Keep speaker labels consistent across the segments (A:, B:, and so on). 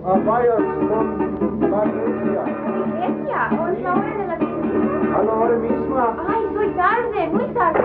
A: Vaya con la iglesia.
B: ¿Iglesia? ¿O es la hora de la visita?
A: A la hora misma.
B: Ay, soy tarde, muy tarde.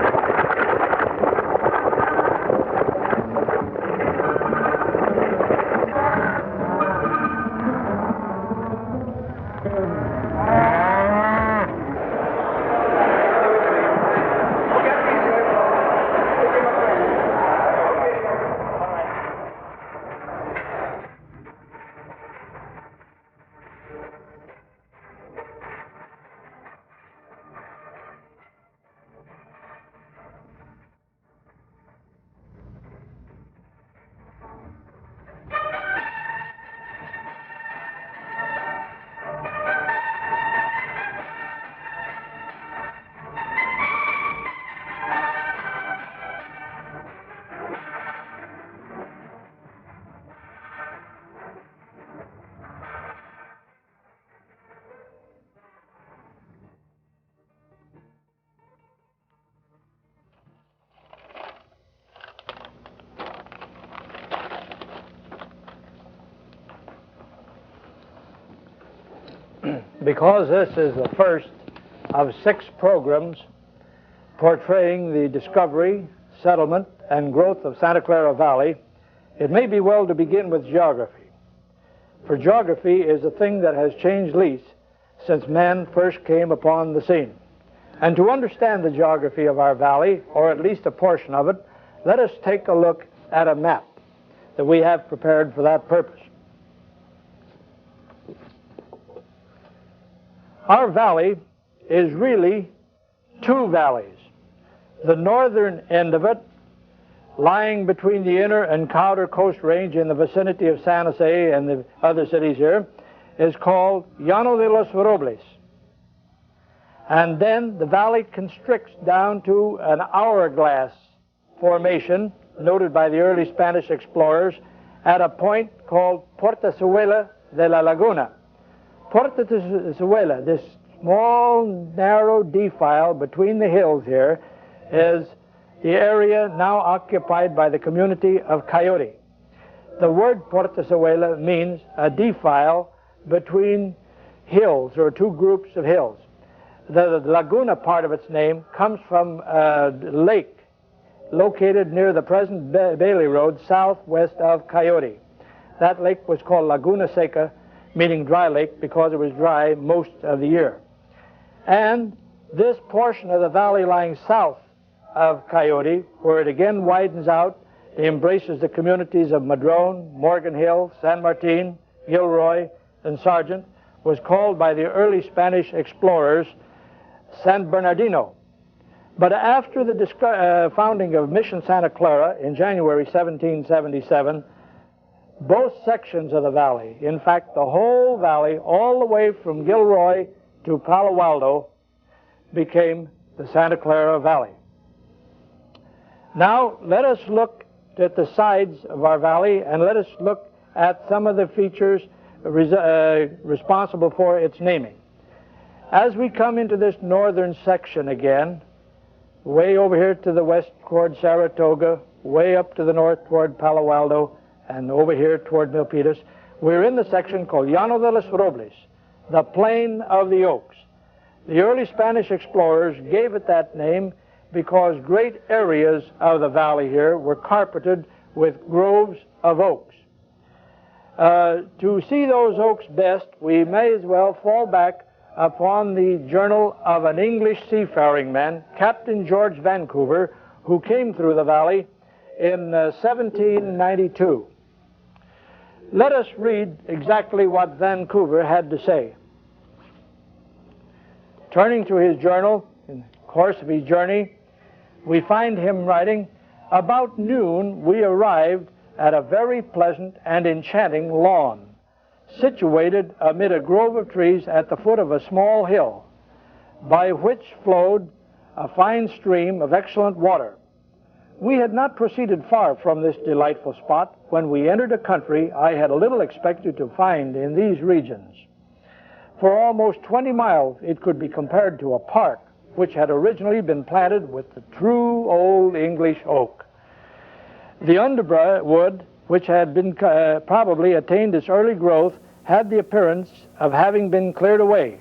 C: Because this is the first of 6 programs portraying the discovery, settlement, and growth of Santa Clara Valley, it may be well to begin with geography. For geography is a thing that has changed least since man first came upon the scene. And to understand the geography of our valley, or at least a portion of it, let us take a look at a map that we have prepared for that purpose. Our valley is really 2 valleys. The northern end of it, lying between the inner and outer coast range in the vicinity of San Jose and the other cities here, is called Llano de los Robles. And then the valley constricts down to an hourglass formation, noted by the early Spanish explorers, at a point called Portezuela de la Laguna. Portezuela, this small, narrow defile between the hills here, is the area now occupied by the community of Coyote. The word Portezuela means a defile between hills, or 2 groups of hills. The Laguna part of its name comes from a lake located near the present Bailey Road, southwest of Coyote. That lake was called Laguna Seca, meaning dry lake, because it was dry most of the year. And this portion of the valley lying south of Coyote, where it again widens out, it embraces the communities of Madrone, Morgan Hill, San Martin, Gilroy, and Sargent, was called by the early Spanish explorers San Bernardino. But after the founding of Mission Santa Clara in January 1777, both sections of the valley, in fact the whole valley, all the way from Gilroy to Palo Alto, became the Santa Clara Valley. Now let us look at the sides of our valley, and let us look at some of the features responsible for its naming. As we come into this northern section again, way over here to the west toward Saratoga, way up to the north toward Palo Alto, and over here toward Milpitas, we're in the section called Llano de los Robles, the Plain of the Oaks. The early Spanish explorers gave it that name because great areas of the valley here were carpeted with groves of oaks. To see those oaks best, we may as well fall back upon the journal of an English seafaring man, Captain George Vancouver, who came through the valley in 1792. Let us read exactly what Vancouver had to say. Turning to his journal, in the course of his journey, we find him writing, "About noon we arrived at a very pleasant and enchanting lawn, situated amid a grove of trees at the foot of a small hill, by which flowed a fine stream of excellent water. We had not proceeded far from this delightful spot when we entered a country I had little expected to find in these regions. For almost 20 miles it could be compared to a park which had originally been planted with the true old English oak. The underwood which had been probably attained its early growth, had the appearance of having been cleared away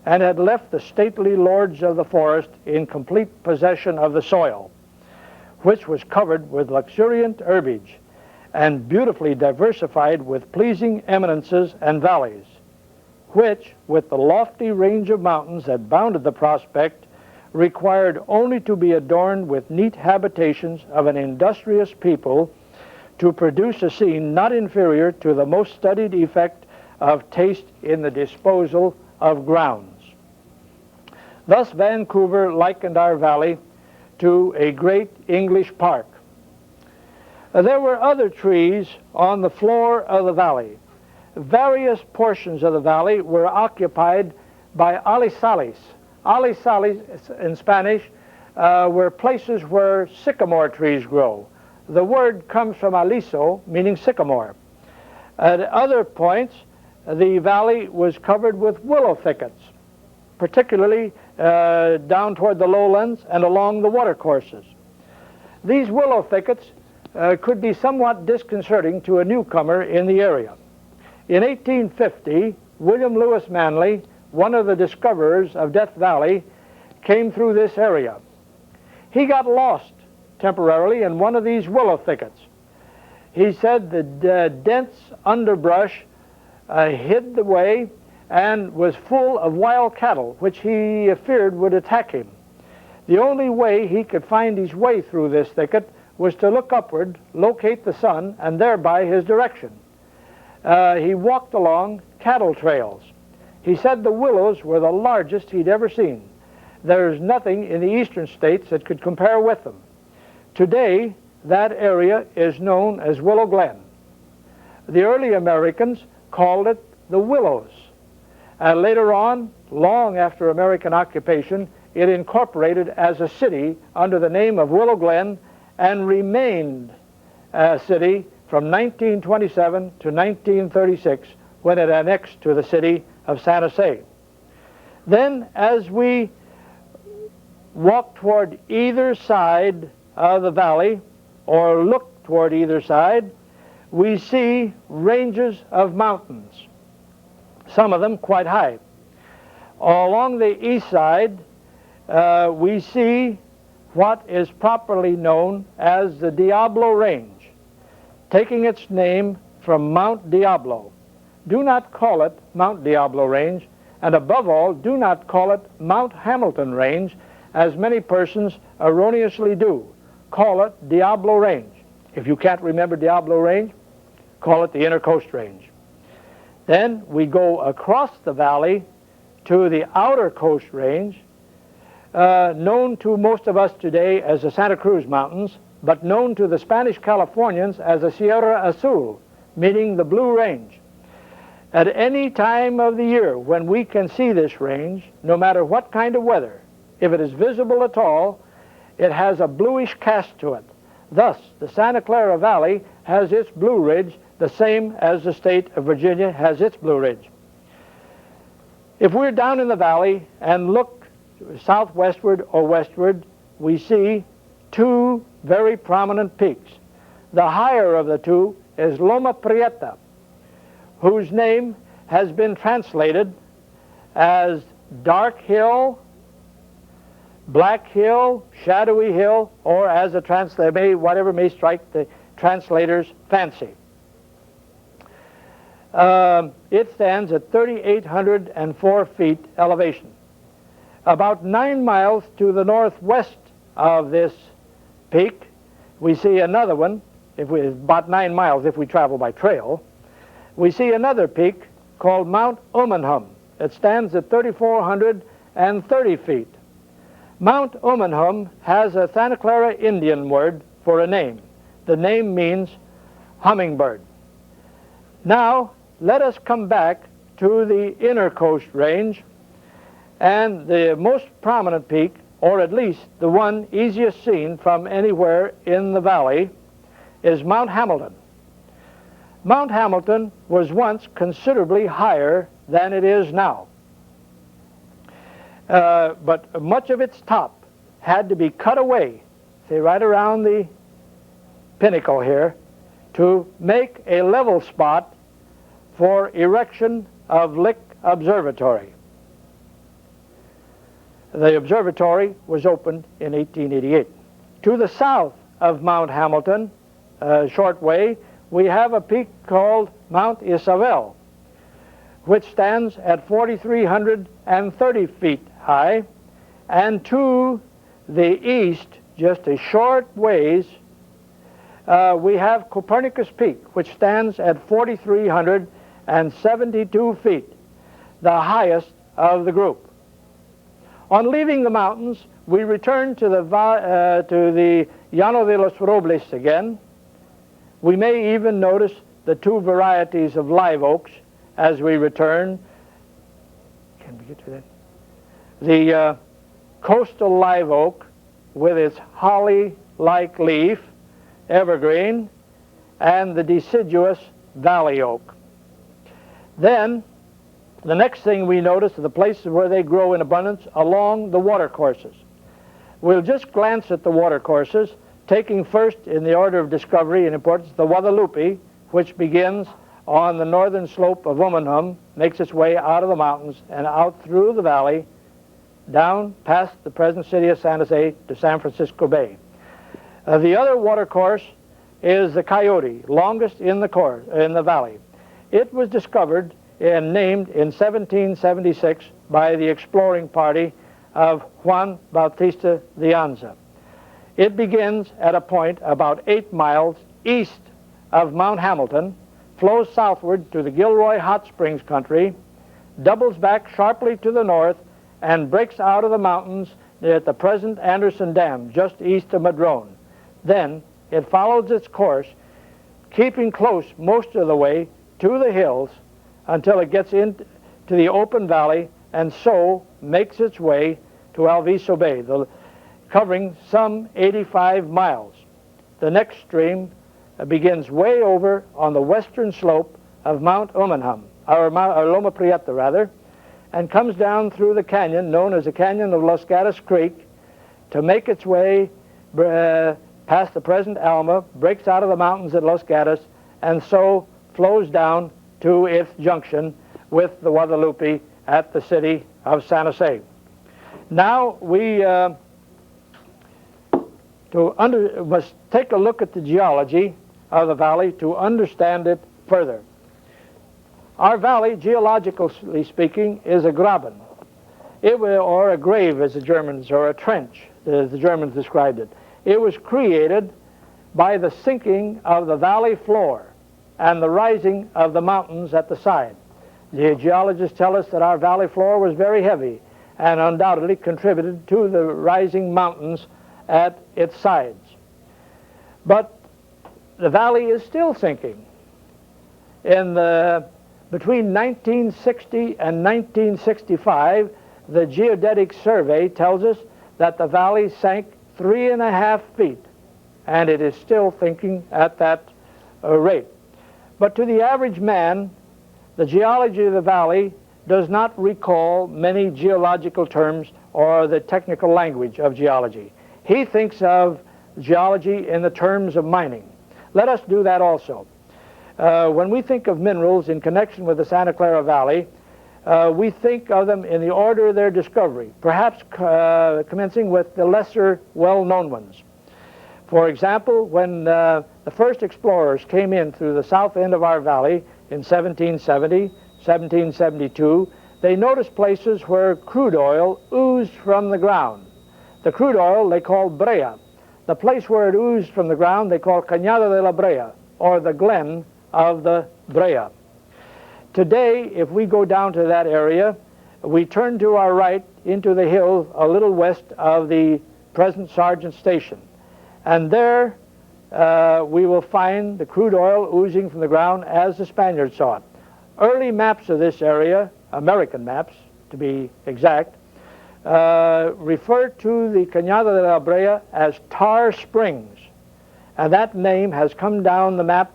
C: and had left the stately lords of the forest in complete possession of the soil, which was covered with luxuriant herbage and beautifully diversified with pleasing eminences and valleys, which, with the lofty range of mountains that bounded the prospect, required only to be adorned with neat habitations of an industrious people to produce a scene not inferior to the most studied effect of taste in the disposal of grounds. Thus Vancouver likened our valley to a great English park. There were other trees on the floor of the valley. Various portions of the valley were occupied by alizales. Alizales in Spanish were places where sycamore trees grow. The word comes from aliso, meaning sycamore. At other points, the valley was covered with willow thickets, particularly down toward the lowlands and along the watercourses. These willow thickets could be somewhat disconcerting to a newcomer in the area. In 1850, William Lewis Manley, one of the discoverers of Death Valley, came through this area. He got lost temporarily in one of these willow thickets. He said the dense underbrush hid the way and was full of wild cattle, which he feared would attack him. The only way he could find his way through this thicket was to look upward, locate the sun, and thereby his direction. He walked along cattle trails. He said the willows were the largest he'd ever seen. There's nothing in the eastern states that could compare with them. Today, that area is known as Willow Glen. The early Americans called it the Willows. Later on, long after American occupation, it incorporated as a city under the name of Willow Glen and remained a city from 1927 to 1936, when it annexed to the city of San Jose. Then, as we walk toward either side of the valley, or look toward either side, we see ranges of mountains, some of them quite high. Along the east side, we see what is properly known as the Diablo Range, taking its name from Mount Diablo. Do not call it Mount Diablo Range, and above all, do not call it Mount Hamilton Range, as many persons erroneously do. Call it Diablo Range. If you can't remember Diablo Range, call it the Inner Coast Range. Then we go across the valley to the Outer Coast Range, known to most of us today as the Santa Cruz Mountains, but known to the Spanish Californians as the Sierra Azul, meaning the Blue Range. At any time of the year when we can see this range, no matter what kind of weather, if it is visible at all, it has a bluish cast to it. Thus, the Santa Clara Valley has its Blue Ridge, the same as the state of Virginia has its Blue Ridge. If we're down in the valley and look southwestward or westward, we see two very prominent peaks. The higher of the two is Loma Prieta, whose name has been translated as Dark Hill, Black Hill, Shadowy Hill, or as whatever may strike the translator's fancy. It stands at 3,804 feet elevation. About 9 miles to the northwest of this peak, we see another one, about 9 miles if we travel by trail. We see another peak called Mount Umanhum. It stands at 3,430 feet. Mount Umanhum has a Santa Clara Indian word for a name. The name means hummingbird. Now, let us come back to the Inner Coast Range, and the most prominent peak, or at least the one easiest seen from anywhere in the valley, is Mount Hamilton. Mount Hamilton was once considerably higher than it is now. But much of its top had to be cut away, say right around the pinnacle here, to make a level spot for erection of Lick Observatory. The observatory was opened in 1888. To the south of Mount Hamilton, a short way, we have a peak called Mount Isabel, which stands at 4,330 feet high, and to the east, just a short ways, we have Copernicus Peak, which stands at 4,372 feet, the highest of the group. On leaving the mountains, we return to the Llano de los Robles again. We may even notice the two varieties of live oaks as we return. Can we get to that? The coastal live oak with its holly-like leaf, evergreen, and the deciduous valley oak. Then, the next thing we notice are the places where they grow in abundance along the watercourses. We'll just glance at the watercourses, taking first in the order of discovery and importance the Guadalupe, which begins on the northern slope of Umanhum, makes its way out of the mountains and out through the valley, down past the present city of San Jose to San Francisco Bay. The other watercourse is the Coyote, longest in the valley. It was discovered and named in 1776 by the exploring party of Juan Bautista de Anza. It begins at a point about 8 miles east of Mount Hamilton, flows southward to the Gilroy Hot Springs country, doubles back sharply to the north, and breaks out of the mountains at the present Anderson Dam, just east of Madrone. Then it follows its course, keeping close most of the way to the hills until it gets into the open valley, and so makes its way to Alviso Bay, covering some 85 miles. The next stream begins way over on the western slope of Mount Umanhum, or Loma Prieta rather, and comes down through the canyon known as the Canyon of Los Gatos Creek to make its way past the present Alma, breaks out of the mountains at Los Gatos, and so flows down to its junction with the Guadalupe at the city of San Jose. Now we must take a look at the geology of the valley to understand it further. Our valley, geologically speaking, is a graben, or a grave, as the Germans, or a trench, as the Germans described it. It was created by the sinking of the valley floor and the rising of the mountains at the side. The geologists tell us that our valley floor was very heavy and undoubtedly contributed to the rising mountains at its sides. But the valley is still sinking. Between 1960 and 1965, the Geodetic Survey tells us that the valley sank 3.5 feet, and it is still sinking at that rate. But to the average man, the geology of the valley does not recall many geological terms or the technical language of geology. He thinks of geology in the terms of mining. Let us do that also. When we think of minerals in connection with the Santa Clara Valley, we think of them in the order of their discovery, perhaps commencing with the lesser well-known ones. For example, when the first explorers came in through the south end of our valley in 1770, 1772, they noticed places where crude oil oozed from the ground. The crude oil they called brea. The place where it oozed from the ground they called Cañada de la Brea, or the glen of the Brea. Today, if we go down to that area, we turn to our right into the hills a little west of the present Sargent Station. And there we will find the crude oil oozing from the ground as the Spaniards saw it. Early maps of this area, American maps to be exact, refer to the Cañada de la Brea as Tar Springs. And that name has come down the map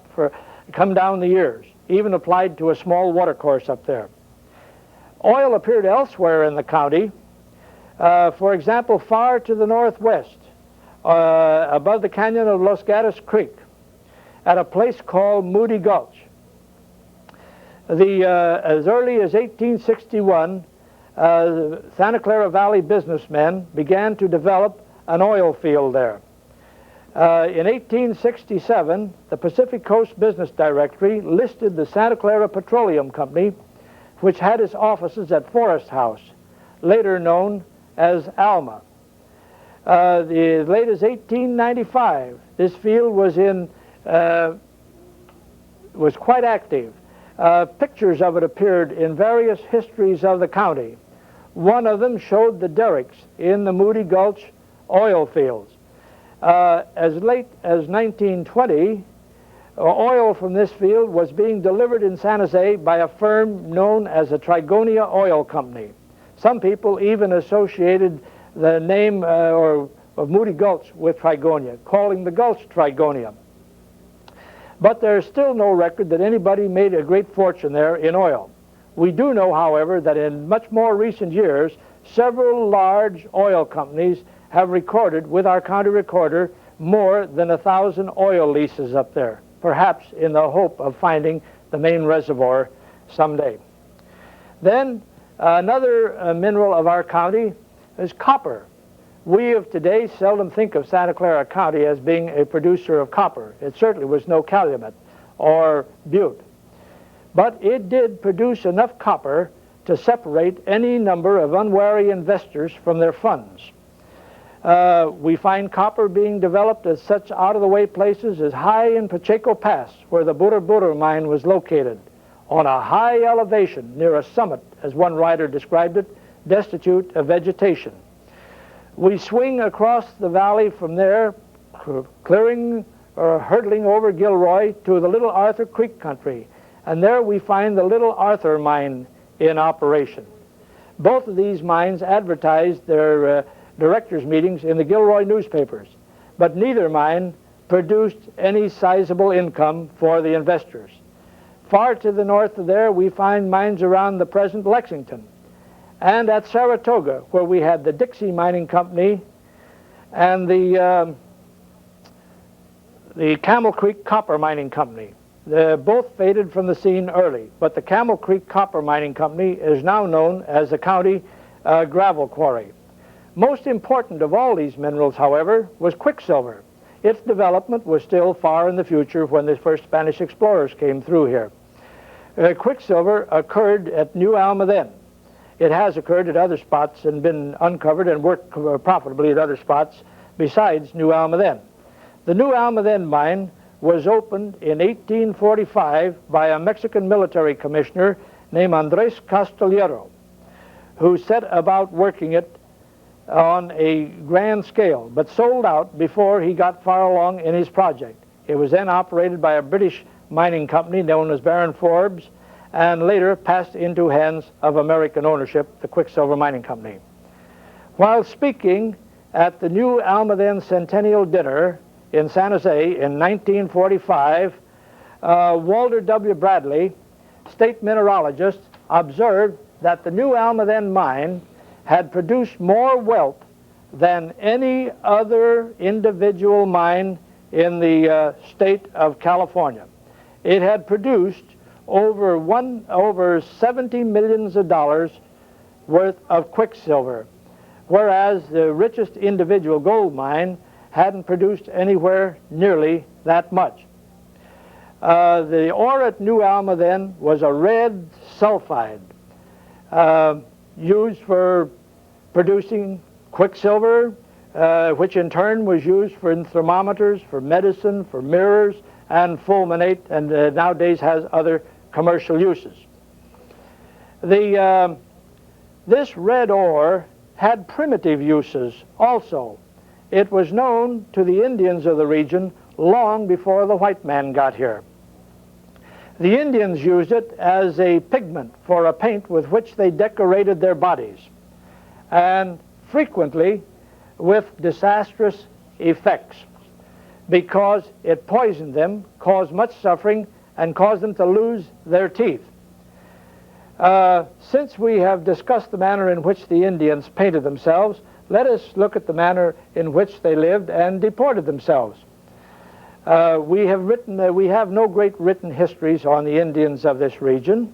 C: come down the years, even applied to a small watercourse up there. Oil appeared elsewhere in the county, for example, far to the northwest, above the canyon of Los Gatos Creek. at a place called Moody Gulch. As early as 1861, Santa Clara Valley businessmen began to develop an oil field there. In 1867, the Pacific Coast Business Directory listed the Santa Clara Petroleum Company, which had its offices at Forest House, later known as Alma. As late as 1895, this field was quite active. Pictures of it appeared in various histories of the county. One of them showed the derricks in the Moody Gulch oil fields. As late as 1920, oil from this field was being delivered in San Jose by a firm known as the Trigonia Oil Company. Some people even associated the name of Moody Gulch with Trigonia, calling the gulch Trigonia. But there's still no record that anybody made a great fortune there in oil. We do know, however, that in much more recent years, several large oil companies have recorded with our county recorder more than 1,000 oil leases up there, perhaps in the hope of finding the main reservoir someday. Then another mineral of our county is copper. We of today seldom think of Santa Clara County as being a producer of copper. It certainly was no Calumet or Butte. But it did produce enough copper to separate any number of unwary investors from their funds. We find copper being developed at such out-of-the-way places as high in Pacheco Pass, where the Burra Burra mine was located, on a high elevation near a summit, as one writer described it, destitute of vegetation. We swing across the valley from there, clearing or hurtling over Gilroy to the Little Arthur Creek country, and there we find the Little Arthur mine in operation. Both of these mines advertised their directors' meetings in the Gilroy newspapers, but neither mine produced any sizable income for the investors. Far to the north of there, we find mines around the present Lexington, and at Saratoga, where we had the Dixie Mining Company and the Camel Creek Copper Mining Company. They both faded from the scene early, but the Camel Creek Copper Mining Company is now known as the county gravel quarry. Most important of all these minerals, however, was quicksilver. Its development was still far in the future when the first Spanish explorers came through here. Quicksilver occurred at New Alma then. It has occurred at other spots and been uncovered and worked profitably at other spots besides New Alma then. The New Alma then mine was opened in 1845 by a Mexican military commissioner named Andres Castellero, who set about working it on a grand scale, but sold out before he got far along in his project. It was then operated by a British mining company known as Baron Forbes, and later passed into hands of American ownership, the Quicksilver Mining Company. While speaking at the New Alma then Centennial Dinner in San Jose in 1945, Walter W. Bradley, state mineralogist, observed that the New Alma then mine had produced more wealth than any other individual mine in the state of California. It had produced over $70 million worth of quicksilver, whereas the richest individual gold mine hadn't produced anywhere nearly that much. The ore at New Alma then was a red sulfide used for producing quicksilver, which in turn was used in thermometers, for medicine, for mirrors, and fulminate, and nowadays has other commercial uses. This red ore had primitive uses also. It was known to the Indians of the region long before the white man got here. The Indians used it as a pigment for a paint with which they decorated their bodies, and frequently with disastrous effects, because it poisoned them, caused much suffering, and caused them to lose their teeth. Since we have discussed the manner in which the Indians painted themselves, let us look at the manner in which they lived and deported themselves. We have no great written histories on the Indians of this region.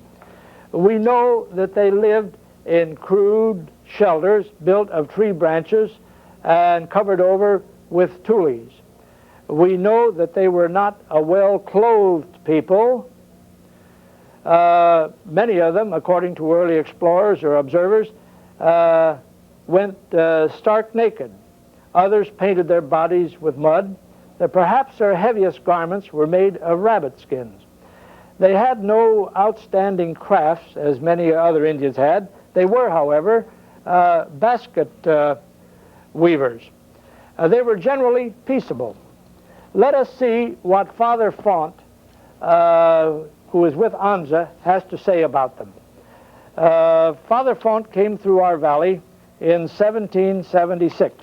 C: We know that they lived in crude shelters built of tree branches and covered over with tules. We know that they were not a well-clothed people. Many of them, according to early explorers or observers, went stark naked. Others painted their bodies with mud. Perhaps their heaviest garments were made of rabbit skins. They had no outstanding crafts, as many other Indians had. They were, however, basket weavers. They were generally peaceable. Let us see what Father Font, who is with Anza, has to say about them. Father Font came through our valley in 1776.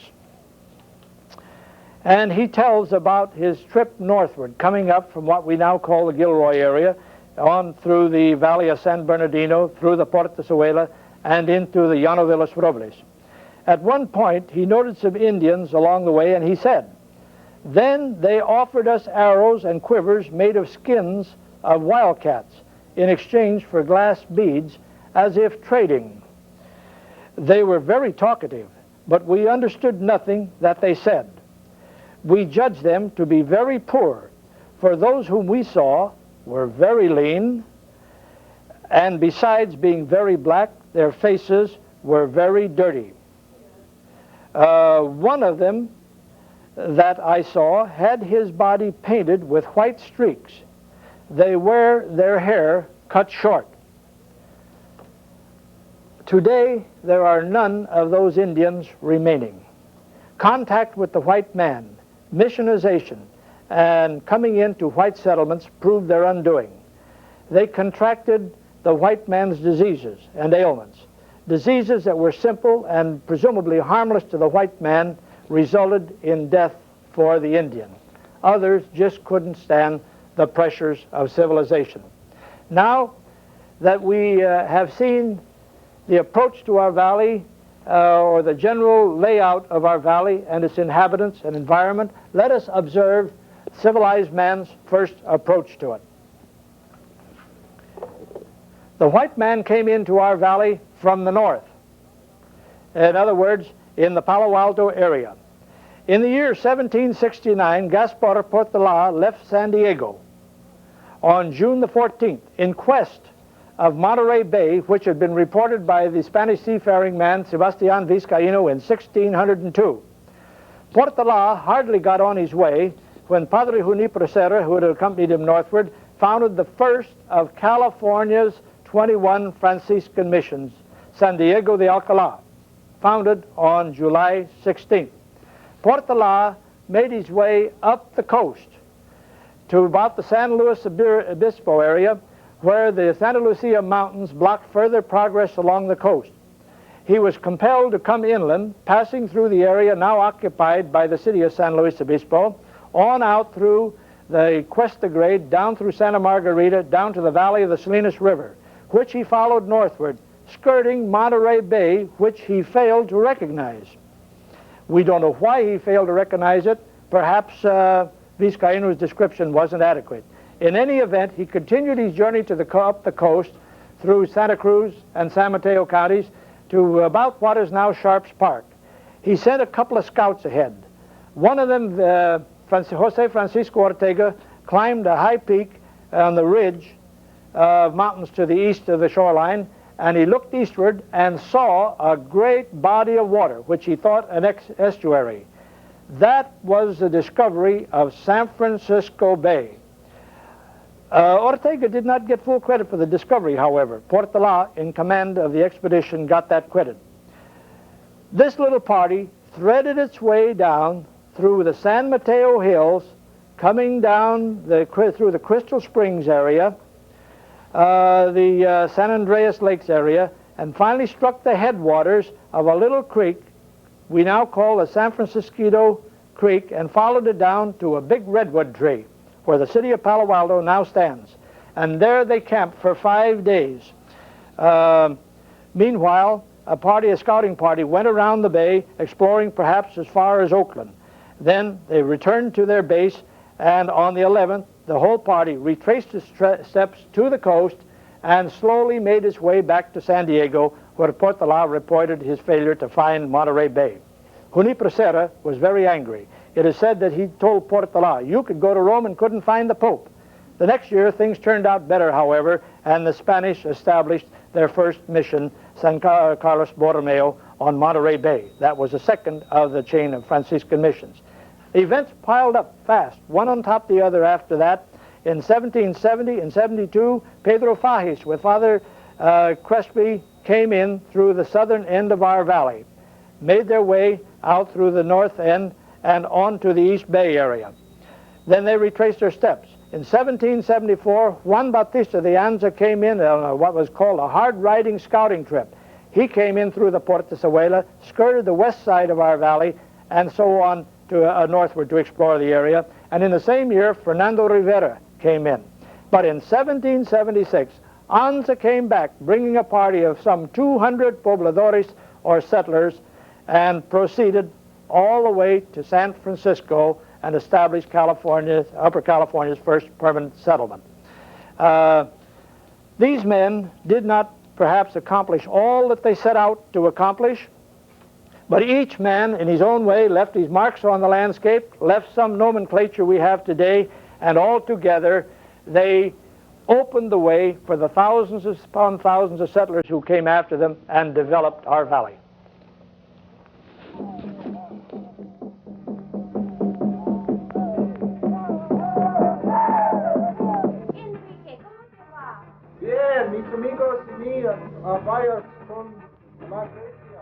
C: And he tells about his trip northward, coming up from what we now call the Gilroy area, on through the valley of San Bernardino, through the Portezuela, and into the Llano de los Robles. At one point, he noted some Indians along the way, and he said, "Then they offered us arrows and quivers made of skins of wildcats in exchange for glass beads, as if trading. They were very talkative, but we understood nothing that they said. We judged them to be very poor, for those whom we saw were very lean, and besides being very black, their faces were very dirty. One of them that I saw had his body painted with white streaks. They wear their hair cut short. Today, there are none of those Indians remaining. Contact with the white man, missionization, and coming into white settlements proved their undoing. They contracted the white man's diseases and ailments. Diseases that were simple and presumably harmless to the white man resulted in death for the Indian. Others just couldn't stand the pressures of civilization." Now that we have seen the approach to our valley, or the general layout of our valley and its inhabitants and environment, let us observe civilized man's first approach to it. The white man came into our valley from the north. In other words, in the Palo Alto area. In the year 1769, Gaspar Portola left San Diego on June the 14th in quest of Monterey Bay, which had been reported by the Spanish seafaring man Sebastián Vizcaíno in 1602. Portola hardly got on his way when Padre Junipero Serra, who had accompanied him northward, founded the first of California's 21 Franciscan missions, San Diego de Alcalá, founded on July 16th. Portola made his way up the coast to about the San Luis Obispo area, where the Santa Lucia Mountains blocked further progress along the coast. He was compelled to come inland, passing through the area now occupied by the city of San Luis Obispo, on out through the Cuesta Grade, down through Santa Margarita, down to the valley of the Salinas River, which he followed northward, skirting Monterey Bay, which he failed to recognize. We don't know why he failed to recognize it. Perhaps Vizcaíno's description wasn't adequate. In any event, he continued his journey to up the coast through Santa Cruz and San Mateo counties to about what is now Sharps Park. He sent a couple of scouts ahead. One of them, Jose Francisco Ortega, climbed a high peak on the ridge of mountains to the east of the shoreline, and he looked eastward and saw a great body of water, which he thought an estuary. That was the discovery of San Francisco Bay. Ortega did not get full credit for the discovery, however. Portola, in command of the expedition, got that credit. This little party threaded its way down through the San Mateo Hills, coming down through the Crystal Springs area, the San Andreas Lakes area, and finally struck the headwaters of a little creek we now call the San Francisco Creek, and followed it down to a big redwood tree where the city of Palo Alto now stands. And there they camped for 5 days. Meanwhile, a scouting party went around the bay, exploring perhaps as far as Oakland. Then they returned to their base And on the 11th, the whole party retraced its steps to the coast and slowly made its way back to San Diego, where Portola reported his failure to find Monterey Bay. Junipero Serra was very angry. It is said that he told Portola, "You could go to Rome and couldn't find the Pope." The next year, things turned out better, however, and the Spanish established their first mission, San Carlos Borromeo, on Monterey Bay. That was the second of the chain of Franciscan missions. Events piled up fast, one on top of the other after that. In 1770 and 72, Pedro Fages with Father Crespi came in through the southern end of our valley, made their way out through the north end and on to the East Bay area. Then they retraced their steps. In 1774, Juan Bautista de Anza came in on what was called a hard-riding scouting trip. He came in through the Portezuela, skirted the west side of our valley, and so on to northward to explore the area. And in the same year, Fernando Rivera came in. But in 1776, Anza came back, bringing a party of some 200 pobladores, or settlers, and proceeded all the way to San Francisco and established Upper California's first permanent settlement. These men did not perhaps accomplish all that they set out to accomplish, but each man in his own way left his marks on the landscape, left some nomenclature we have today, and all together they opened the way for the thousands upon thousands of settlers who came after them and developed our valley.
A: Bien, mis amigos y mí, varios con la iglesia.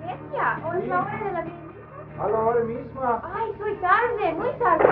B: ¿Iglesia? ¿O es la hora de la visita?
A: A la hora misma.
B: Ay, soy tarde, muy tarde.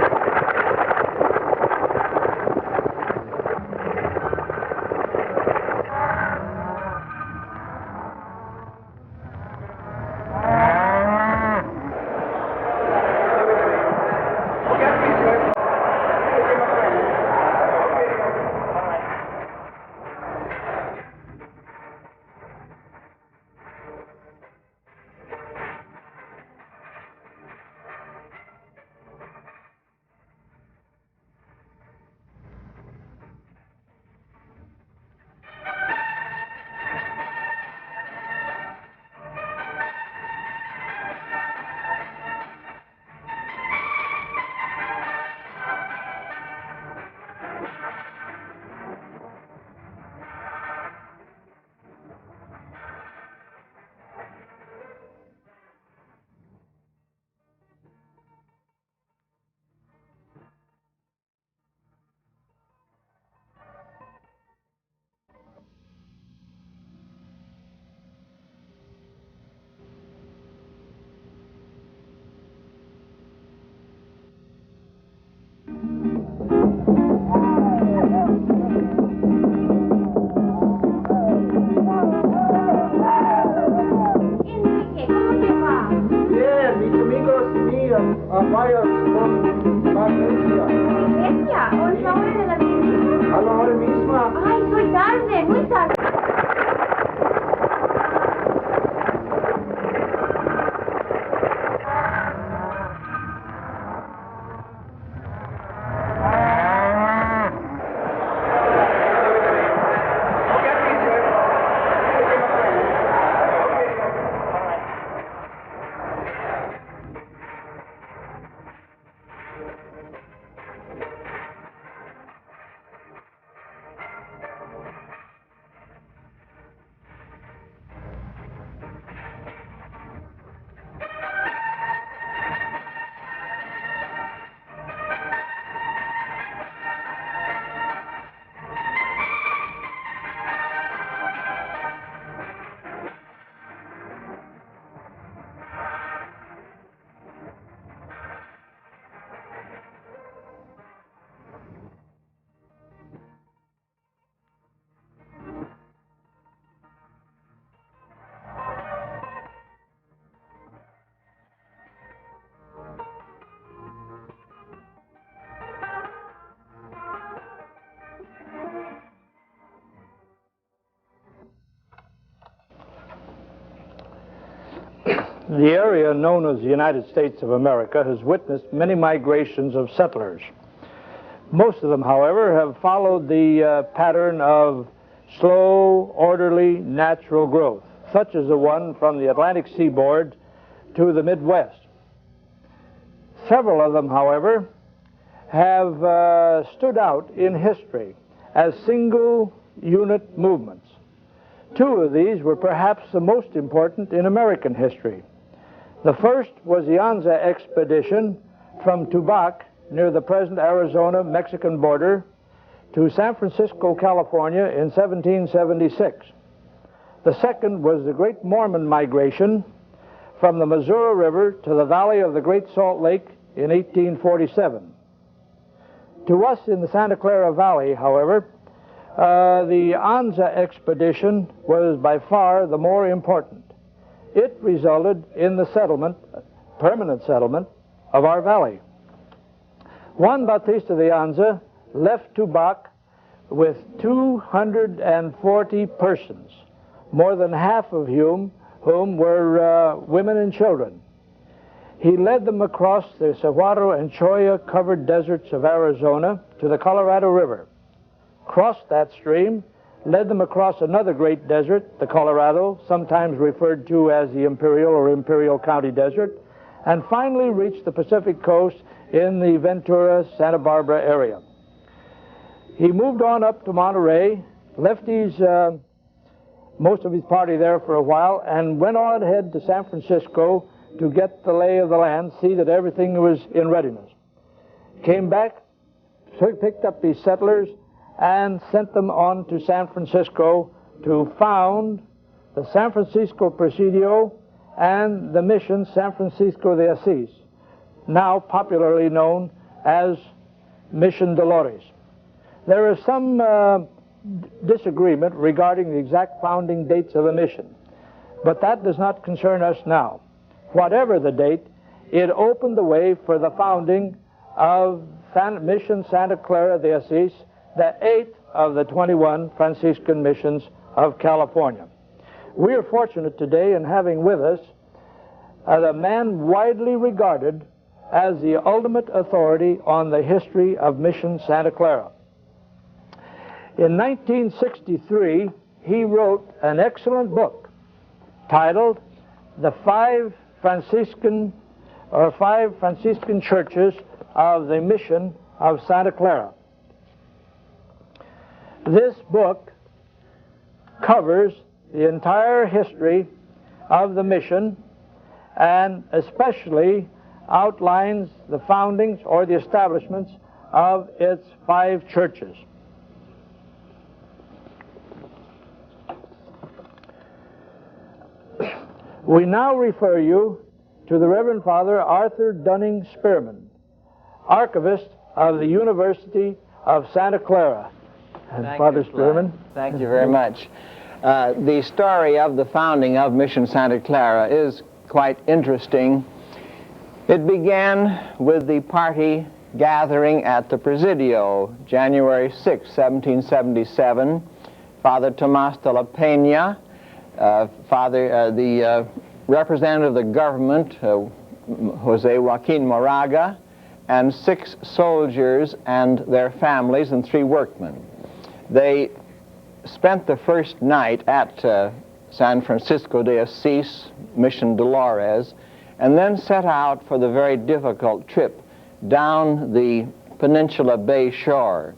A: Varios con la iglesia.
B: ¿Iglesia? ¿O es la hora de la visita?
A: A la hora misma.
B: Ay, soy tarde, muy tarde.
C: The area known as the United States of America has witnessed many migrations of settlers. Most of them, however, have followed the pattern of slow, orderly, natural growth, such as the one from the Atlantic seaboard to the Midwest. Several of them, however, have stood out in history as single unit movements. Two of these were perhaps the most important in American history. The first was the Anza expedition from Tubac, near the present Arizona-Mexican border, to San Francisco, California in 1776. The second was the Great Mormon Migration from the Missouri River to the valley of the Great Salt Lake in 1847. To us in the Santa Clara Valley, however, the Anza expedition was by far the more important. It resulted in the settlement, permanent settlement, of our valley. Juan Bautista de Anza left Tubac with 240 persons, more than half of whom were women and children. He led them across the saguaro and cholla-covered deserts of Arizona to the Colorado River, crossed that stream, led them across another great desert, the Colorado, sometimes referred to as the Imperial or Imperial County Desert, and finally reached the Pacific coast in the Ventura, Santa Barbara area. He moved on up to Monterey, left most of his party there for a while, and went on ahead to San Francisco to get the lay of the land, see that everything was in readiness. Came back, picked up these settlers, and sent them on to San Francisco to found the San Francisco Presidio and the Mission San Francisco de Asís, now popularly known as Mission Dolores. There is some disagreement regarding the exact founding dates of the mission, but that does not concern us now. Whatever the date, it opened the way for the founding of Mission Santa Clara de Asís, the 8th of the 21 Franciscan missions of California. We are fortunate today in having with us a man widely regarded as the ultimate authority on the history of Mission Santa Clara. In 1963, he wrote an excellent book titled The Five Franciscan Churches of the Mission of Santa Clara. This book covers the entire history of the mission and especially outlines the foundings or the establishments of its 5 churches. We now refer you to the Reverend Father Arthur Dunning Spearman, Archivist of the University of Santa Clara. And Father Spearman.
D: Thank you very much. The story of the founding of Mission Santa Clara is quite interesting. It began with the party gathering at the Presidio, January 6, 1777. Father Tomas de la Peña, the representative of the government, Jose Joaquin Moraga, and 6 soldiers and their families and 3 workmen. They spent the first night at San Francisco de Asís, Mission Dolores, and then set out for the very difficult trip down the Peninsula Bay shore.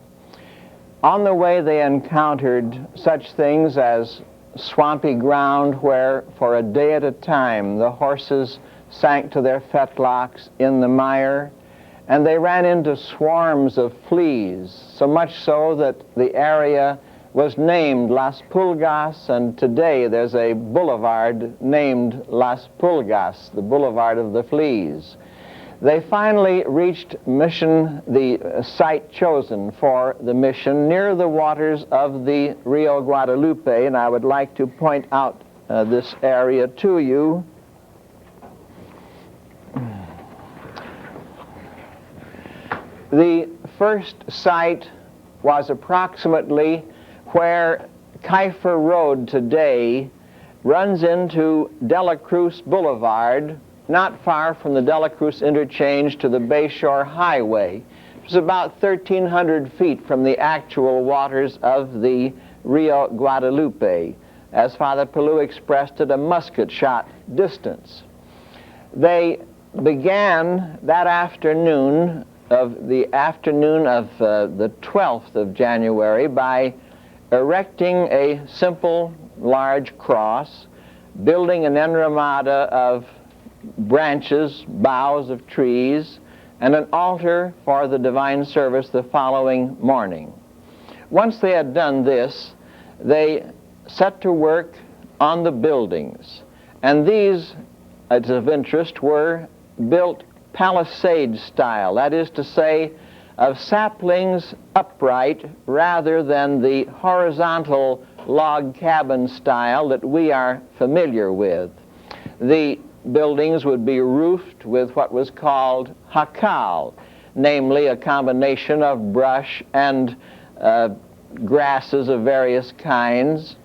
D: On the way they encountered such things as swampy ground where for a day at a time the horses sank to their fetlocks in the mire, and they ran into swarms of fleas, so much so that the area was named Las Pulgas, and today there's a boulevard named Las Pulgas, the Boulevard of the Fleas. They finally reached Mission, the site chosen for the mission, near the waters of the Rio Guadalupe, and I would like to point out this area to you. The first site was approximately where Kiefer Road today runs into Dela Cruz Boulevard, not far from the Dela Cruz interchange to the Bayshore Highway. was about 1,300 feet from the actual waters of the Rio Guadalupe, as Father Pellew expressed it, a musket shot distance. They began that afternoon of the 12th of January by erecting a simple large cross, building an enramada of branches, boughs of trees, and an altar for the divine service the following morning. Once they had done this, they set to work on the buildings, and these, as of interest, were built palisade style, that is to say, of saplings upright rather than the horizontal log cabin style that we are familiar with. The buildings would be roofed with what was called jacal, namely a combination of brush and grasses of various kinds.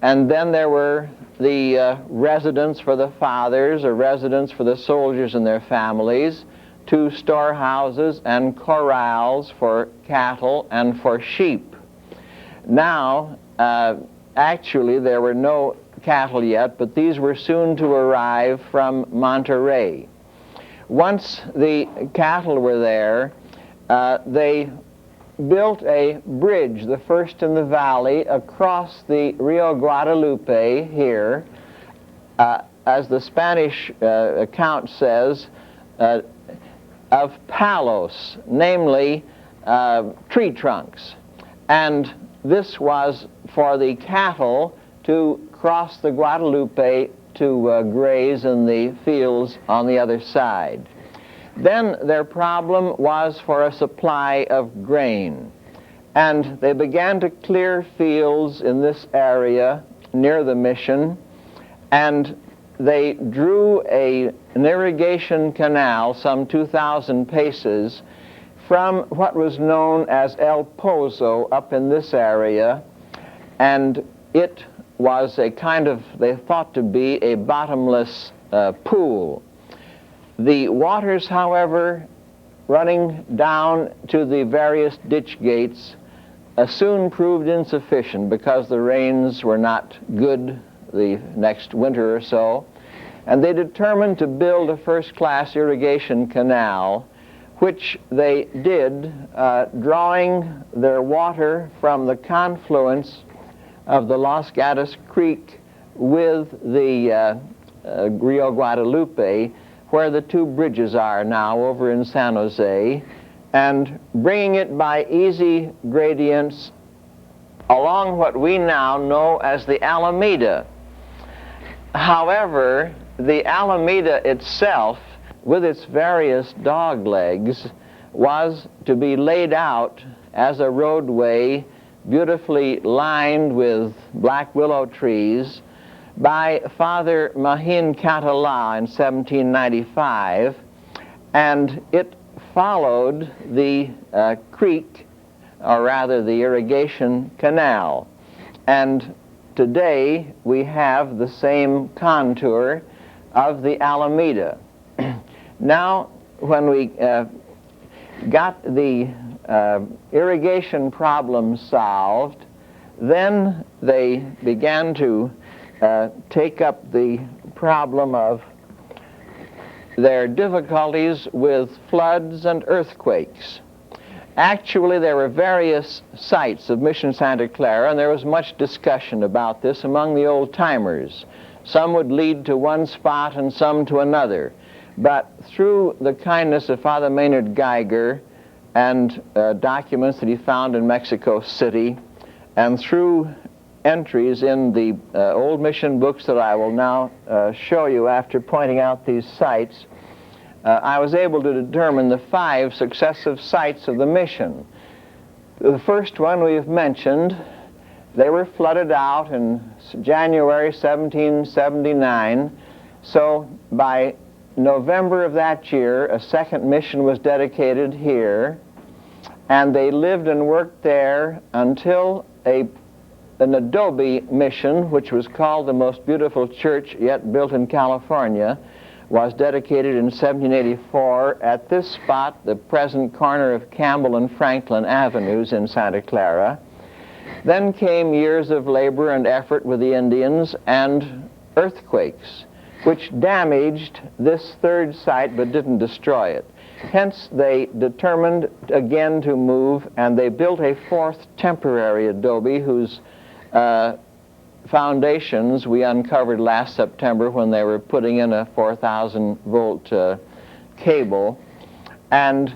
D: And then there were the residence for the fathers, or residence for the soldiers and their families, 2 storehouses and corrals for cattle and for sheep. Now, actually, there were no cattle yet, but these were soon to arrive from Monterey. Once the cattle were there, they built a bridge, the first in the valley, across the Rio Guadalupe here, as the Spanish account says, of palos, namely tree trunks. And this was for the cattle to cross the Guadalupe to graze in the fields on the other side. Then their problem was for a supply of grain. And they began to clear fields in this area near the mission, and they drew an irrigation canal some 2,000 paces from what was known as El Pozo up in this area, and it was a kind of, they thought to be a bottomless pool. The waters, however, running down to the various ditch gates soon proved insufficient because the rains were not good the next winter or so, and they determined to build a first-class irrigation canal, which they did, drawing their water from the confluence of the Los Gatos Creek with the Rio Guadalupe, where the 2 bridges are now over in San Jose, and bringing it by easy gradients along what we now know as the Alameda. However, the Alameda itself, with its various dog legs, was to be laid out as a roadway beautifully lined with black willow trees by Father Mahin Catala in 1795, and it followed the creek, or rather the irrigation canal. And today we have the same contour of the Alameda. Now, when we got the irrigation problem solved, then they began to take up the problem of their difficulties with floods and earthquakes. Actually, there were various sites of Mission Santa Clara, and there was much discussion about this among the old-timers. Some would lead to one spot and some to another. But through the kindness of Father Maynard Geiger and documents that he found in Mexico City, and through entries in the old mission books that I will now show you after pointing out these sites, I was able to determine the 5 successive sites of the mission. The first one we have mentioned. They were flooded out in January 1779, so by November of that year, a second mission was dedicated here, and they lived and worked there until an adobe mission, which was called the most beautiful church yet built in California, was dedicated in 1784 at this spot, the present corner of Campbell and Franklin Avenues in Santa Clara. Then came years of labor and effort with the Indians and earthquakes, which damaged this third site but didn't destroy it. Hence, they determined again to move, and they built a fourth temporary adobe whose foundations we uncovered last September when they were putting in a 4,000-volt cable. And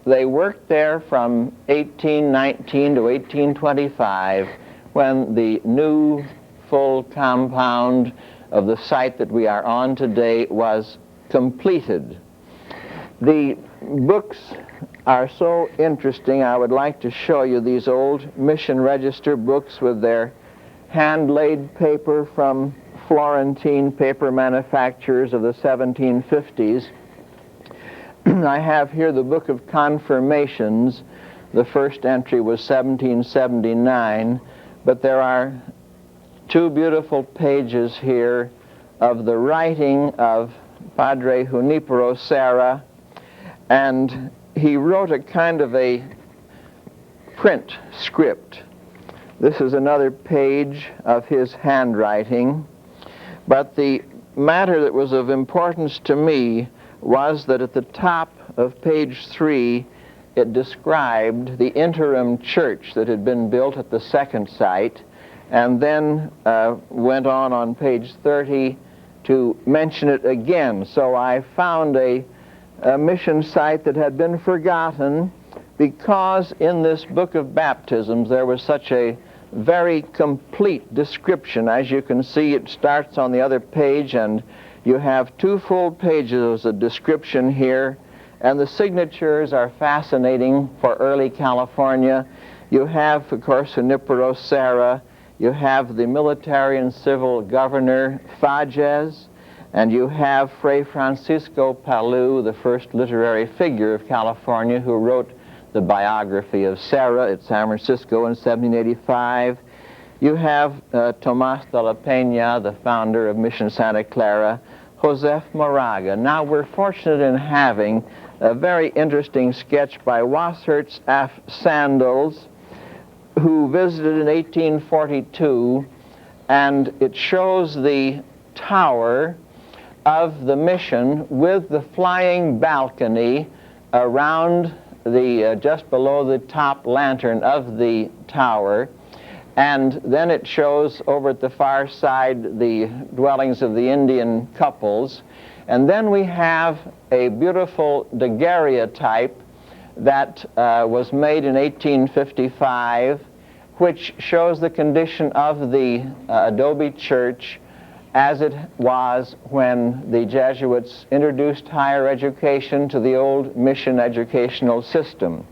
D: they worked there from 1819 to 1825, when the new full compound of the site that we are on today was completed. The books are so interesting. I would like to show you these old Mission Register books with their hand-laid paper from Florentine paper manufacturers of the 1750s. I have here the Book of Confirmations. The first entry was 1779, but there are two beautiful pages here of the writing of Padre Junipero Serra, and he wrote a kind of a print script. This is another page of his handwriting, but the matter that was of importance to me was that at the top of page 3 it described the interim church that had been built at the second site, and then went on page 30 to mention it again. So I found a mission site that had been forgotten, because in this book of baptisms there was such a very complete description. As you can see, it starts on the other page, and you have 2 full pages of description here, and the signatures are fascinating for early California. You have, of course, Junipero Serra, you have the military and civil governor Fages, and you have Fray Francisco Palou, the first literary figure of California, who wrote the biography of Serra at San Francisco in 1785. You have Tomas de la Peña, the founder of Mission Santa Clara, Josef Moraga. Now, we're fortunate in having a very interesting sketch by Wassertz F. Sandals, who visited in 1842, and it shows the tower of the mission with the flying balcony around the just below the top lantern of the tower, and then it shows over at the far side the dwellings of the Indian couples, and then we have a beautiful daguerreotype that was made in 1855, which shows the condition of the adobe church as it was when the Jesuits introduced higher education to the old mission educational system.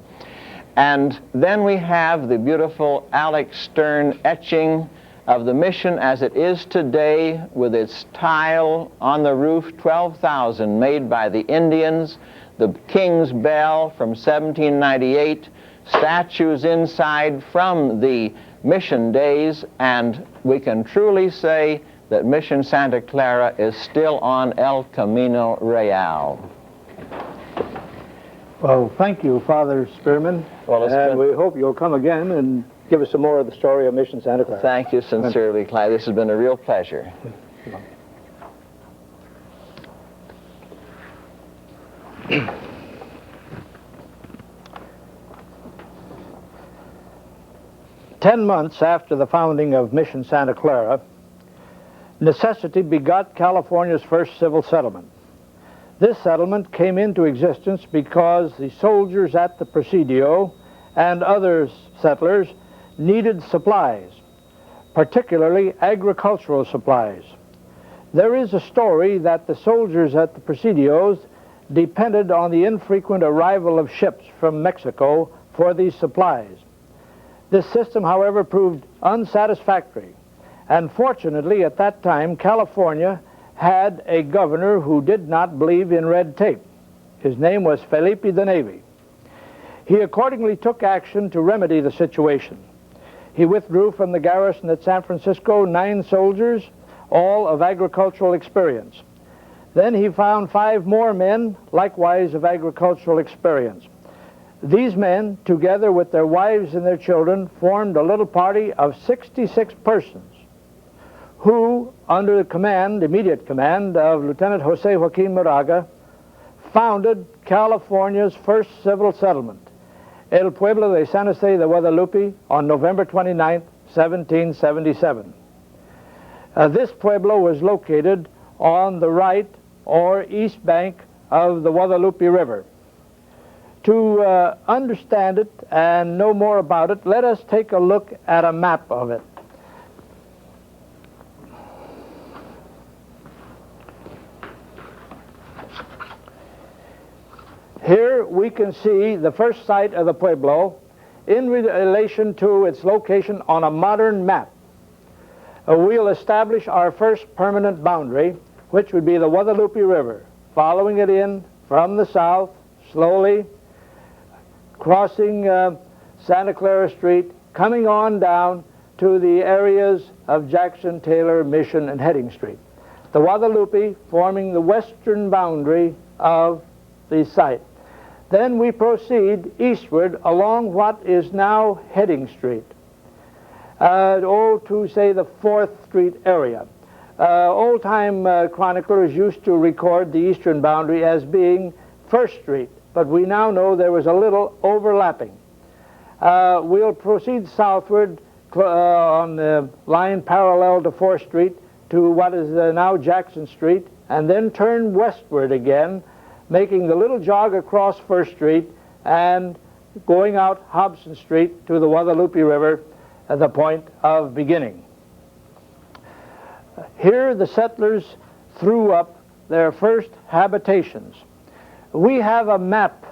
D: And then we have the beautiful Alex Stern etching of the mission as it is today, with its tile on the roof, 12,000, made by the Indians, the King's Bell from 1798, statues inside from the mission days, and we can truly say that Mission Santa Clara is still on El Camino Real.
C: Well, thank you, Father Spearman, and we hope you'll come again and give us some more of the story of Mission Santa Clara.
D: Thank you sincerely, Clyde. This has been a real pleasure.
C: 10 months after the founding of Mission Santa Clara, necessity begot California's first civil settlement. This settlement came into existence because the soldiers at the Presidio and other settlers needed supplies, particularly agricultural supplies. There is a story that the soldiers at the Presidios depended on the infrequent arrival of ships from Mexico for these supplies. This system, however, proved unsatisfactory, and fortunately at that time California had a governor who did not believe in red tape. His name was Felipe de Navy. He accordingly took action to remedy the situation. He withdrew from the garrison at San Francisco 9 soldiers, all of agricultural experience. Then he found 5 more men, likewise of agricultural experience. These men, together with their wives and their children, formed a little party of 66 persons who, under the command, immediate command, of Lieutenant Jose Joaquin Moraga, founded California's first civil settlement, El Pueblo de San Jose de Guadalupe, on November 29, 1777. This pueblo was located on the right or east bank of the Guadalupe River. To understand it and know more about it, let us take a look at a map of it. Here we can see the first site of the pueblo in relation to its location on a modern map. We'll establish our first permanent boundary, which would be the Guadalupe River, following it in from the south, slowly, crossing Santa Clara Street, coming on down to the areas of Jackson, Taylor, Mission, and Heading Street. The Guadalupe forming the western boundary of the site. Then we proceed eastward along what is now Heading Street, to say the 4th Street area. Old-time chroniclers used to record the eastern boundary as being 1st Street, but we now know there was a little overlapping. We'll proceed southward on the line parallel to 4th Street to what is now Jackson Street, and then turn westward again, making the little jog across 1st Street and going out Hobson Street to the Guadalupe River at the point of beginning. Here the settlers threw up their first habitations. We have a map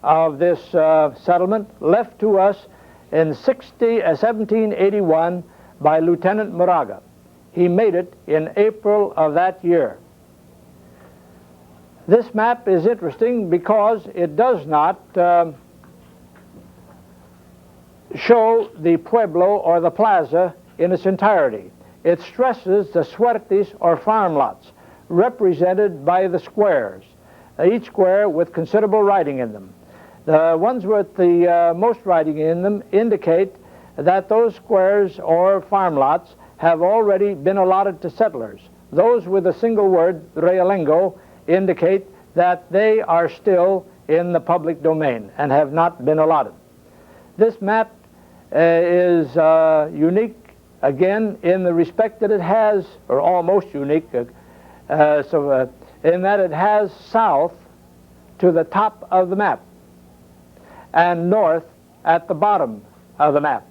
C: of this settlement left to us in 1781 by Lieutenant Moraga. He made it in April of that year. This map is interesting because it does not show the pueblo or the plaza in its entirety. It stresses the suertes or farm lots, represented by the squares, each square with considerable writing in them. The ones with the most writing in them indicate that those squares or farm lots have already been allotted to settlers. Those with a single word, realengo, indicate that they are still in the public domain and have not been allotted. This map is unique, again, in the respect that it has, or almost unique, in that it has south to the top of the map and north at the bottom of the map.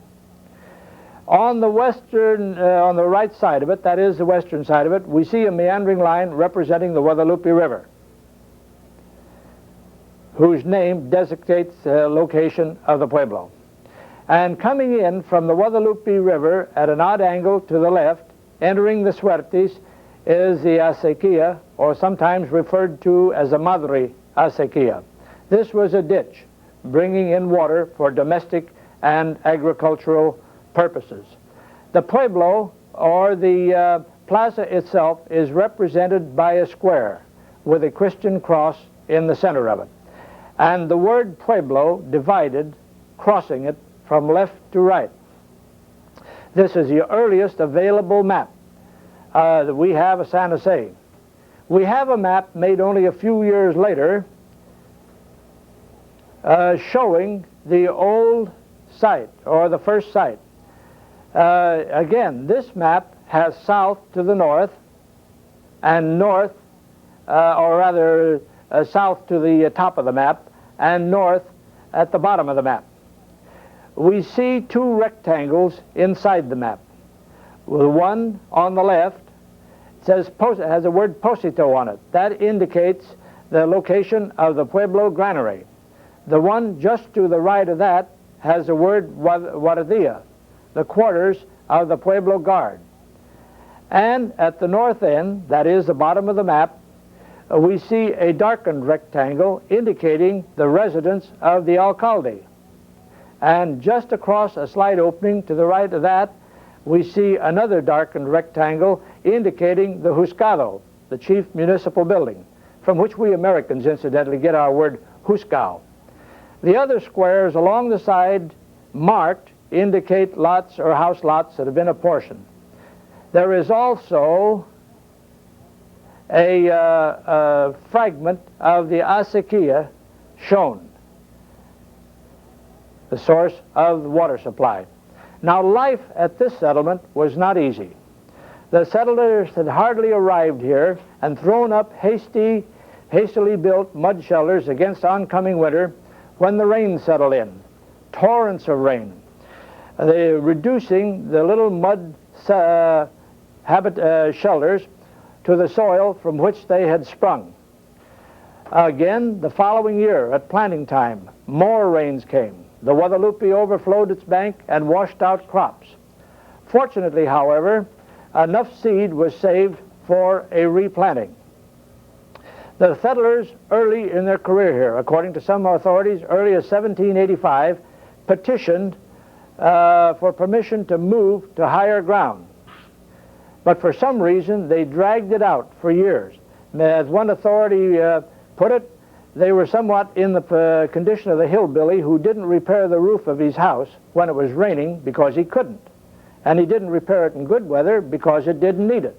C: On the western, on the right side of it, that is the western side of it, we see a meandering line representing the Guadalupe River, whose name designates the location of the pueblo. And coming in from the Guadalupe River at an odd angle to the left, entering the Suertes, is the acequia, or sometimes referred to as a madre acequia. This was a ditch bringing in water for domestic and agricultural purposes. The pueblo, or the plaza itself, is represented by a square with a Christian cross in the center of it. And the word pueblo divided, crossing it from left to right. This is the earliest available map that we have of San Jose. We have a map made only a few years later showing the old site, or the first site. Again, this map has south to the north and north, or rather south to the top of the map and north at the bottom of the map. We see 2 rectangles inside the map. The one on the left says has the word Posito on it. That indicates the location of the Pueblo Granary. The one just to the right of that has the word Guardia, the quarters of the Pueblo Guard. And at the north end, that is the bottom of the map, we see a darkened rectangle indicating the residence of the alcalde. And just across a slight opening to the right of that, we see another darkened rectangle indicating the juzgado, the chief municipal building, from which we Americans incidentally get our word Husgau. The other squares along the side marked indicate lots or house lots that have been apportioned. There is also a fragment of the acequia shown, the source of the water supply. Now, life at this settlement was not easy. The settlers had hardly arrived here and thrown up hastily built mud shelters against oncoming winter when the rain settled in, torrents of rain, reducing the little mud shelters to the soil from which they had sprung. Again, the following year, at planting time, more rains came. The Guadalupe overflowed its bank and washed out crops. Fortunately, however, enough seed was saved for a replanting. The settlers early in their career here, according to some authorities, early as 1785, petitioned for permission to move to higher ground. But for some reason, they dragged it out for years. As one authority put it, they were somewhat in the condition of the hillbilly who didn't repair the roof of his house when it was raining because he couldn't. And he didn't repair it in good weather because it didn't need it.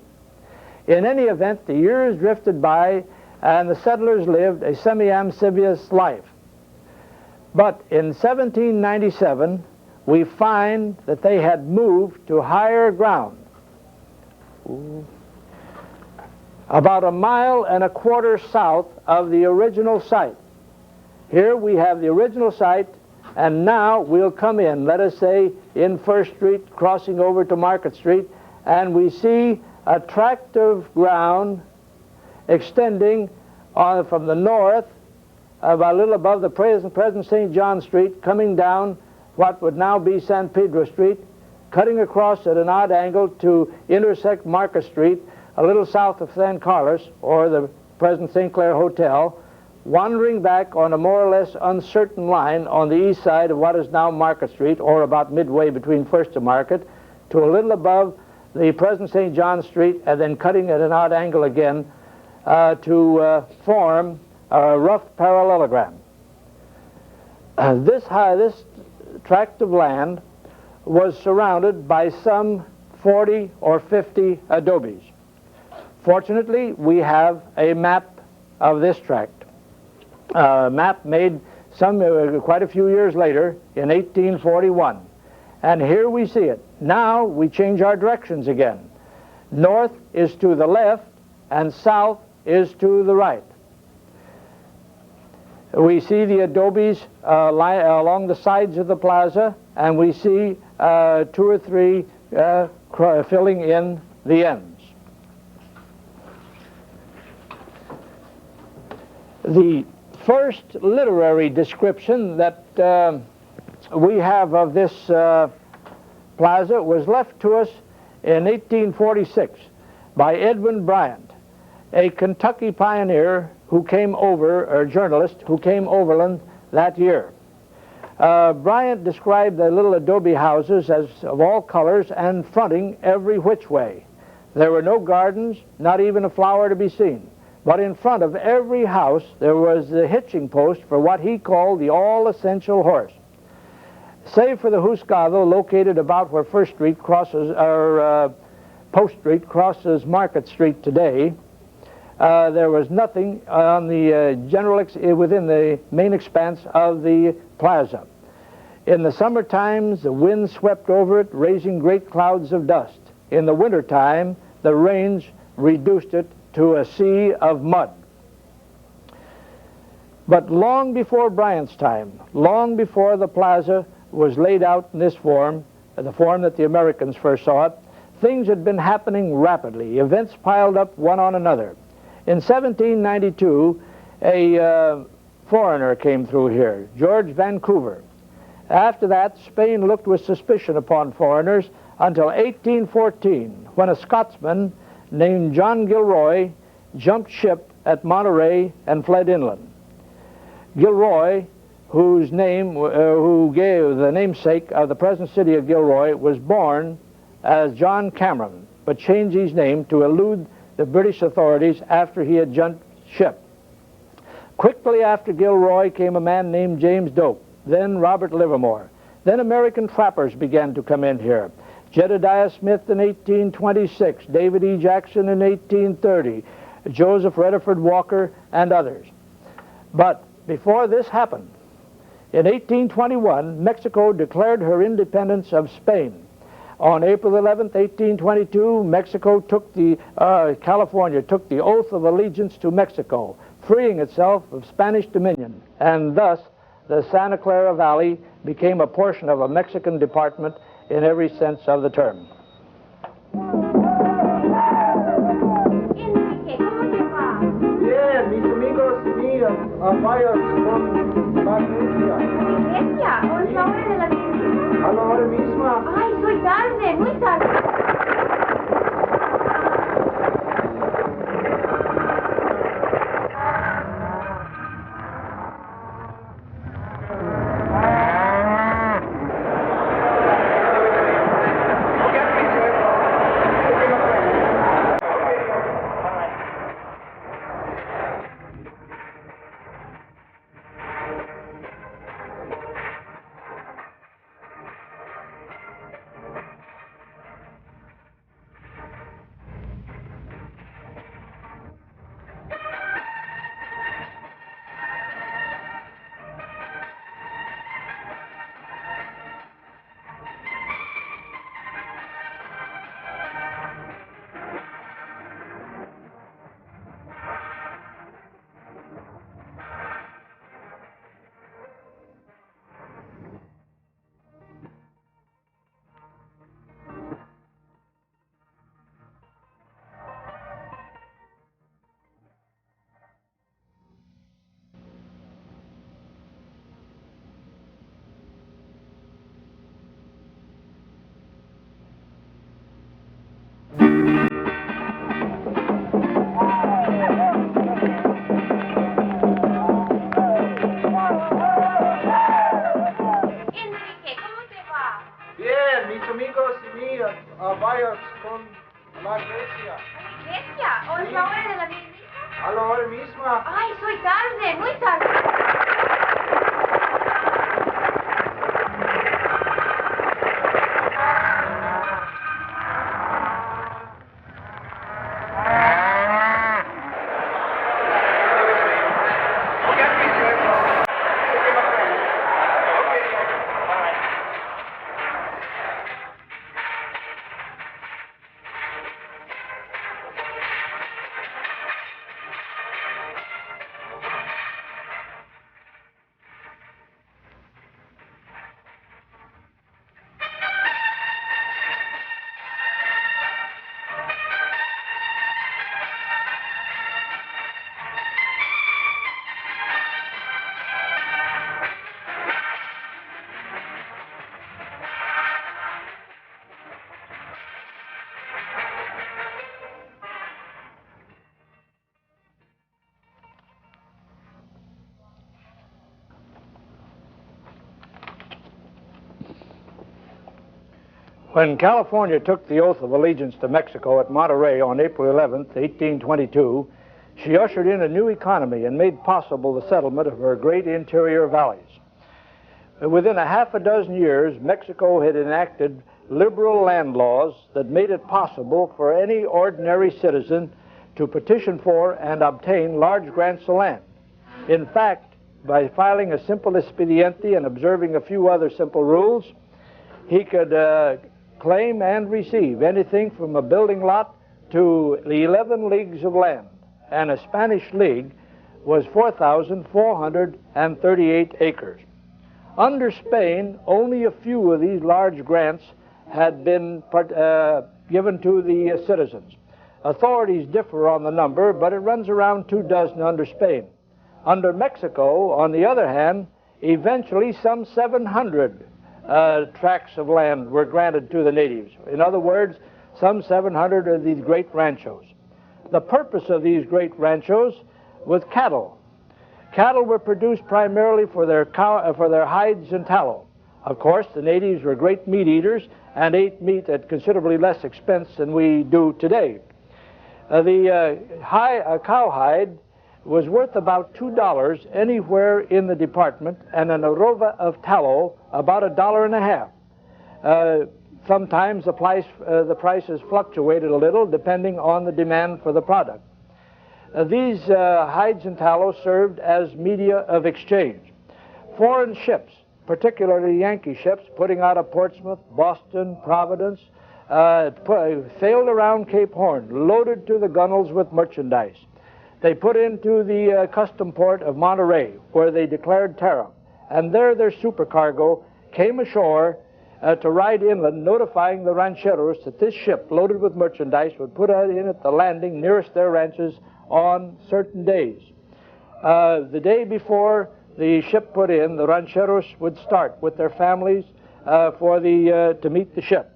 C: In any event, the years drifted by and the settlers lived a semi-amphibious life. But in 1797, we find that they had moved to higher ground. About 1.25 miles south of the original site. Here we have the original site, and now we'll come in, let us say, in First Street, crossing over to Market Street, and we see a tract of ground extending from the north, about a little above the present St. John Street, coming down what would now be San Pedro Street, cutting across at an odd angle to intersect Market Street, a little south of San Carlos, or the present St. Clair Hotel, wandering back on a more or less uncertain line on the east side of what is now Market Street, or about midway between First and Market, to a little above the present St. John Street, and then cutting at an odd angle again to form a rough parallelogram. This tract of land was surrounded by some 40 or 50 adobes. Fortunately, we have a map of this tract, a map made quite a few years later in 1841. And here we see it. Now we change our directions again. North is to the left and south is to the right. We see the adobes along the sides of the plaza, and we see 2 or 3 filling in the ends. The first literary description that we have of this plaza was left to us in 1846 by Edwin Bryant, a Kentucky pioneer who came over, or journalist, who came overland that year. Bryant described the little adobe houses as of all colors and fronting every which way. There were no gardens, not even a flower to be seen. But in front of every house there was the hitching post for what he called the all-essential horse. Save for the Husgado, located about where First Street crosses, or Post Street crosses Market Street today, there was nothing on the within the main expanse of the plaza. In the summer times, the wind swept over it, raising great clouds of dust. In the winter time, the rains reduced it to a sea of mud. But long before Bryant's time, long before the plaza was laid out in this form, the form that the Americans first saw it, things had been happening rapidly. Events piled up one on another. In 1792, a foreigner came through here, George Vancouver. After that, Spain looked with suspicion upon foreigners until 1814, when a Scotsman named John Gilroy jumped ship at Monterey and fled inland. Gilroy, who gave the namesake of the present city of Gilroy, was born as John Cameron, but changed his name to elude the British authorities after he had jumped ship. Quickly after Gilroy came a man named James Doak, then Robert Livermore. Then American trappers began to come in here. Jedediah Smith in 1826, David E. Jackson in 1830, Joseph Rutherford Walker, and others. But before this happened, in 1821, Mexico declared her independence of Spain. On April 11th, 1822, California took the oath of allegiance to Mexico, freeing itself of Spanish dominion, and thus the Santa Clara Valley became a portion of a Mexican department in every sense of the term.
B: Enrique, ¿cómo te va?
A: Bien, mis amigos y mi vaya con la iglesia.
B: ¿Iglesia? ¿O es la hora de la visita?
A: A la hora misma.
B: Ay, soy tarde, muy tarde.
A: vaya con la iglesia.
B: ¿Iglesia? ¿O es la hora de la visita?
A: A la hora misma.
B: Ay, soy tarde, muy tarde.
C: When California took the oath of allegiance to Mexico at Monterey on April 11, 1822, she ushered in a new economy and made possible the settlement of her great interior valleys. Within a half a dozen years, Mexico had enacted liberal land laws that made it possible for any ordinary citizen to petition for and obtain large grants of land. In fact, by filing a simple expediente and observing a few other simple rules, he could claim and receive anything from a building lot to 11 leagues of land, and a Spanish league was 4,438 acres. Under Spain, only a few of these large grants had been given to the citizens. Authorities differ on the number, but it runs around 24 under Spain. Under Mexico, on the other hand, eventually some 700 tracts of land were granted to the natives. In other words, some 700 of these great ranchos. The purpose of these great ranchos was cattle. Cattle were produced primarily for their hides and tallow. Of course, the natives were great meat eaters and ate meat at considerably less expense than we do today. Cowhide was worth about $2 anywhere in the department, and an arova of tallow about $1.50. Sometimes the prices fluctuated a little depending on the demand for the product. These hides and tallow served as media of exchange. Foreign ships, particularly Yankee ships, putting out of Portsmouth, Boston, Providence, sailed around Cape Horn, loaded to the gunwales with merchandise. They put into the custom port of Monterey, where they declared tariff, and there their supercargo came ashore to ride inland, notifying the rancheros that this ship loaded with merchandise would put in at the landing nearest their ranches on certain days. The day before the ship put in, the rancheros would start with their families to meet the ship.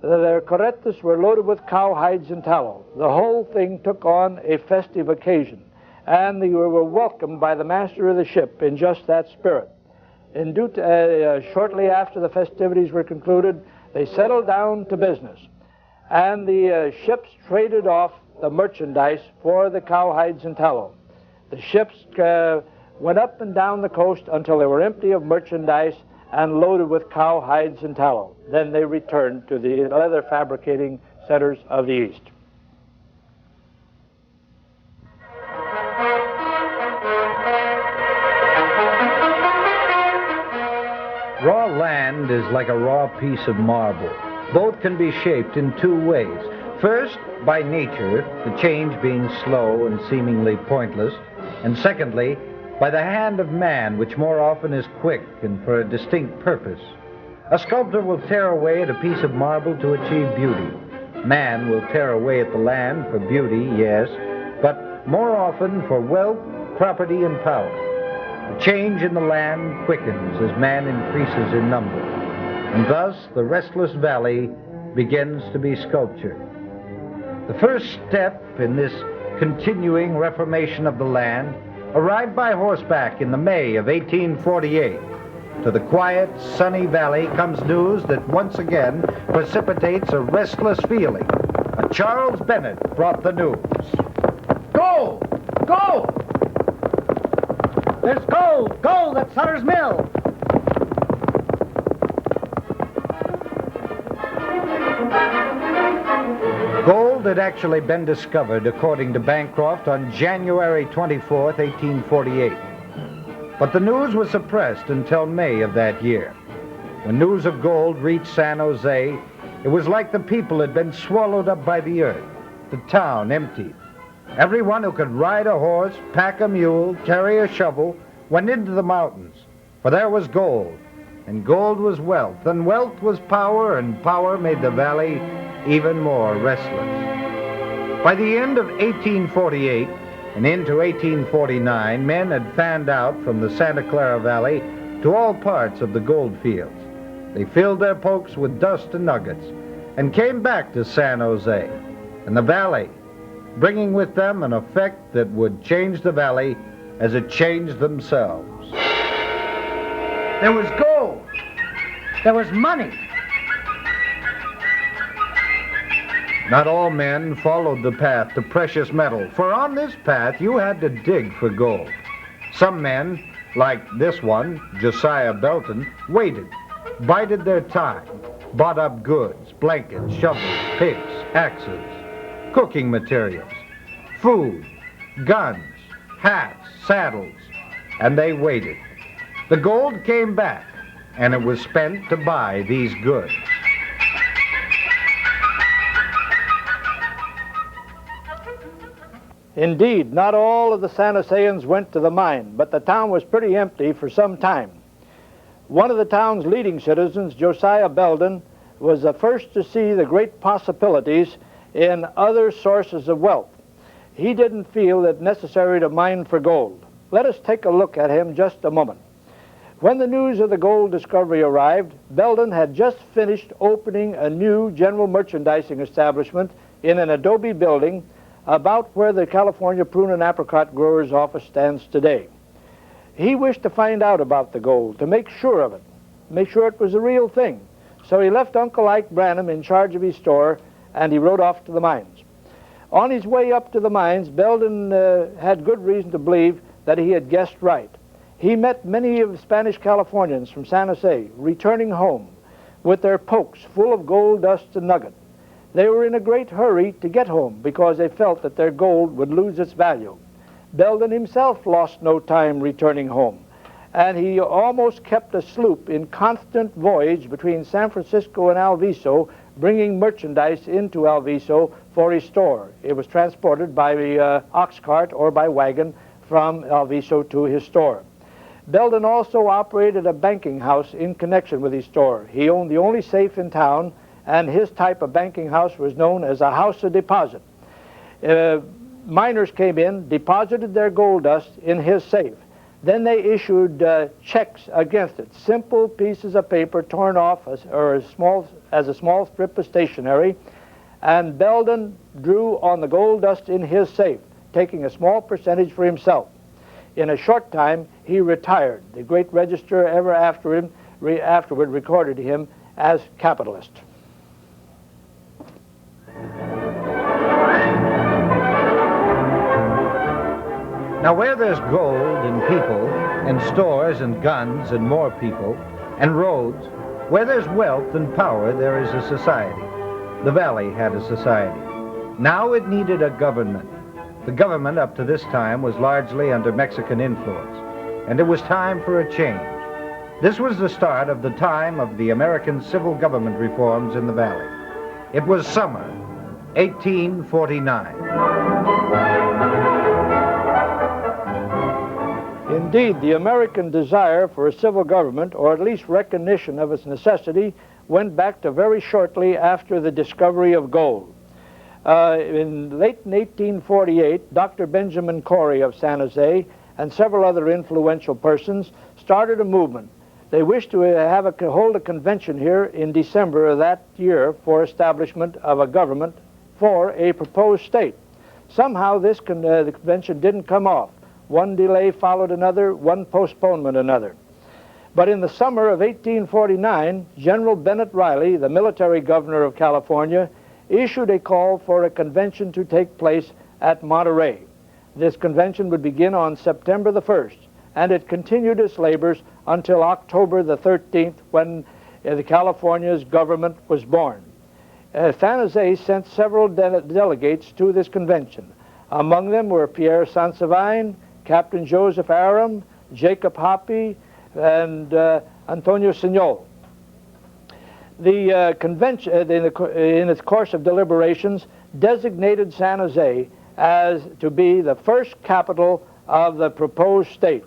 C: Their carretas were loaded with cow hides and tallow. The whole thing took on a festive occasion, and they were welcomed by the master of the ship in just that spirit. Shortly after the festivities were concluded, they settled down to business, and the ships traded off the merchandise for the cow hides and tallow. The ships went up and down the coast until they were empty of merchandise and loaded with cow hides and tallow. Then they returned to the leather fabricating centers of the East.
E: Raw land is like a raw piece of marble. Both can be shaped in two ways. First, by nature, the change being slow and seemingly pointless, and secondly, by the hand of man, which more often is quick and for a distinct purpose. A sculptor will tear away at a piece of marble to achieve beauty. Man will tear away at the land for beauty, yes, but more often for wealth, property, and power. The change in the land quickens as man increases in number, and thus the Restless Valley begins to be sculptured. The first step in this continuing reformation of the land arrived by horseback in the May of 1848. To the quiet, sunny valley comes news that once again precipitates a restless feeling. A Charles Bennett brought the news. Gold! Gold! There's gold! Gold at Sutter's Mill! Gold had actually been discovered, according to Bancroft, on January 24th, 1848. But the news was suppressed until May of that year. When news of gold reached San Jose, it was like the people had been swallowed up by the earth, the town emptied. Everyone who could ride a horse, pack a mule, carry a shovel, went into the mountains, for there was gold, and gold was wealth, and wealth was power, and power made the valley even more restless. By the end of 1848 and into 1849, men had fanned out from the Santa Clara Valley to all parts of the gold fields. They filled their pokes with dust and nuggets and came back to San Jose and the valley, bringing with them an effect that would change the valley as it changed themselves. There was gold. There was money. Not all men followed the path to precious metal, for on this path you had to dig for gold. Some men, like this one, Josiah Belton, waited, bided their time, bought up goods, blankets, shovels, picks, axes, cooking materials, food, guns, hats, saddles, and they waited. The gold came back, and it was spent to buy these goods.
C: Indeed, not all of the San Joseans went to the mine, but the town was pretty empty for some time. One of the town's leading citizens, Josiah Belden, was the first to see the great possibilities in other sources of wealth. He didn't feel it necessary to mine for gold. Let us take a look at him just a moment. When the news of the gold discovery arrived, Belden had just finished opening a new general merchandising establishment in an adobe building about where the California Prune and Apricot Growers' Office stands today. He wished to find out about the gold, to make sure of it, make sure it was the real thing. So he left Uncle Ike Branham in charge of his store, and he rode off to the mines. On his way up to the mines, Belden had good reason to believe that he had guessed right. He met many of the Spanish Californians from San Jose returning home with their pokes full of gold dust and nugget. They were in a great hurry to get home because they felt that their gold would lose its value. Belden himself lost no time returning home, and he almost kept a sloop in constant voyage between San Francisco and Alviso, bringing merchandise into Alviso for his store. It was transported by the ox cart or by wagon from Alviso to his store. Belden also operated a banking house in connection with his store. He owned the only safe in town, and his type of banking house was known as a house of deposit. Miners came in, deposited their gold dust in his safe. Then they issued checks against it, simple pieces of paper torn off as a small strip of stationery, and Belden drew on the gold dust in his safe, taking a small percentage for himself. In a short time, he retired. The great register ever afterward recorded him as capitalist.
E: Now, where there's gold and people, and stores and guns and more people, and roads, where there's wealth and power, there is a society. The valley had a society. Now it needed a government. The government up to this time was largely under Mexican influence, and it was time for a change. This was the start of the time of the American civil government reforms in the valley. It was summer, 1849.
C: Indeed, the American desire for a civil government, or at least recognition of its necessity, went back to very shortly after the discovery of gold. In late 1848, Dr. Benjamin Corey of San Jose and several other influential persons started a movement. They wished to hold a convention here in December of that year for establishment of a government for a proposed state. Somehow the convention didn't come off. One delay followed another, one postponement another. But in the summer of 1849, General Bennett Riley, the military governor of California, issued a call for a convention to take place at Monterey. This convention would begin on September the 1st, and it continued its labors until October the 13th, when the California's government was born. San Jose sent several delegates to this convention. Among them were Pierre Sansevine, Captain Joseph Aram, Jacob Hoppe, and Antonio Signol. The convention, in its course of deliberations, designated San Jose as to be the first capital of the proposed state.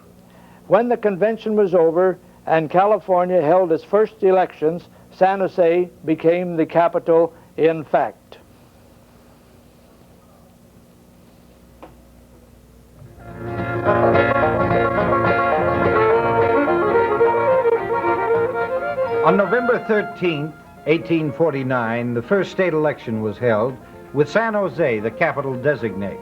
C: When the convention was over and California held its first elections, San Jose became the capital in fact.
E: On November 13th, 1849, the first state election was held, with San Jose the capital designate.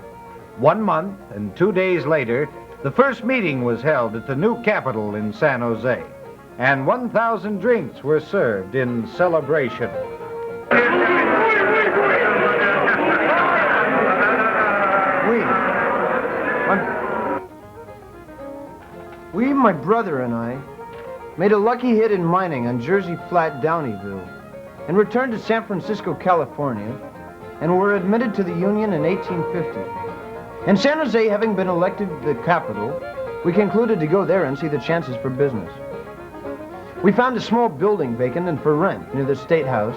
E: 1 month and 2 days later, the first meeting was held at the new capitol in San Jose, and 1,000 drinks were served in celebration.
F: We, my brother and I, made a lucky hit in mining on Jersey Flat, Downeyville, and returned to San Francisco, California, and were admitted to the Union in 1850. And San Jose having been elected the capital, we concluded to go there and see the chances for business. We found a small building vacant and for rent near the Statehouse,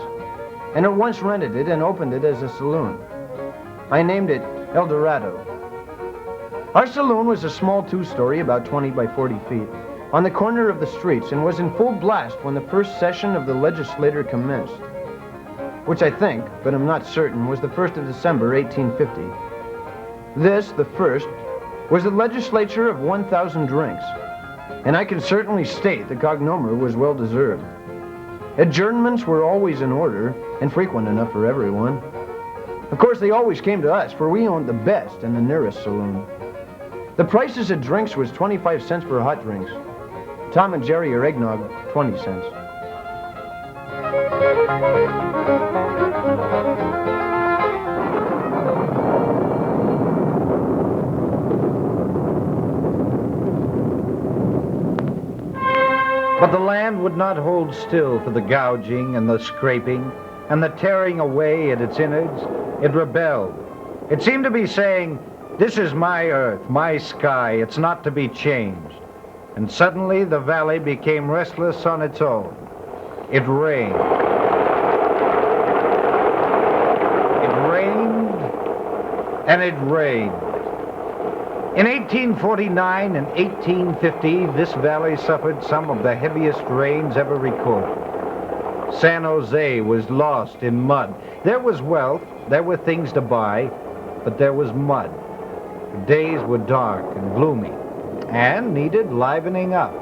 F: and at once rented it and opened it as a saloon. I named it El Dorado. Our saloon was a small two-story, about 20 by 40 feet, on the corner of the streets, and was in full blast when the first session of the legislature commenced, which I think, but I'm not certain, was the 1st of December, 1850. This, the first, was the legislature of 1,000 drinks, and I can certainly state the cognomer was well deserved. Adjournments were always in order and frequent enough for everyone. Of course, they always came to us, for we owned the best and the nearest saloon. The prices of drinks was 25 cents for hot drinks. Tom and Jerry or eggnog, 20 cents.
E: But the land would not hold still for the gouging and the scraping and the tearing away at its innards. It rebelled. It seemed to be saying, "This is my earth, my sky, it's not to be changed." And suddenly the valley became restless on its own. It rained. It rained, and it rained. In 1849 and 1850, this valley suffered some of the heaviest rains ever recorded. San Jose was lost in mud. There was wealth, there were things to buy, but there was mud. The days were dark and gloomy and needed livening up.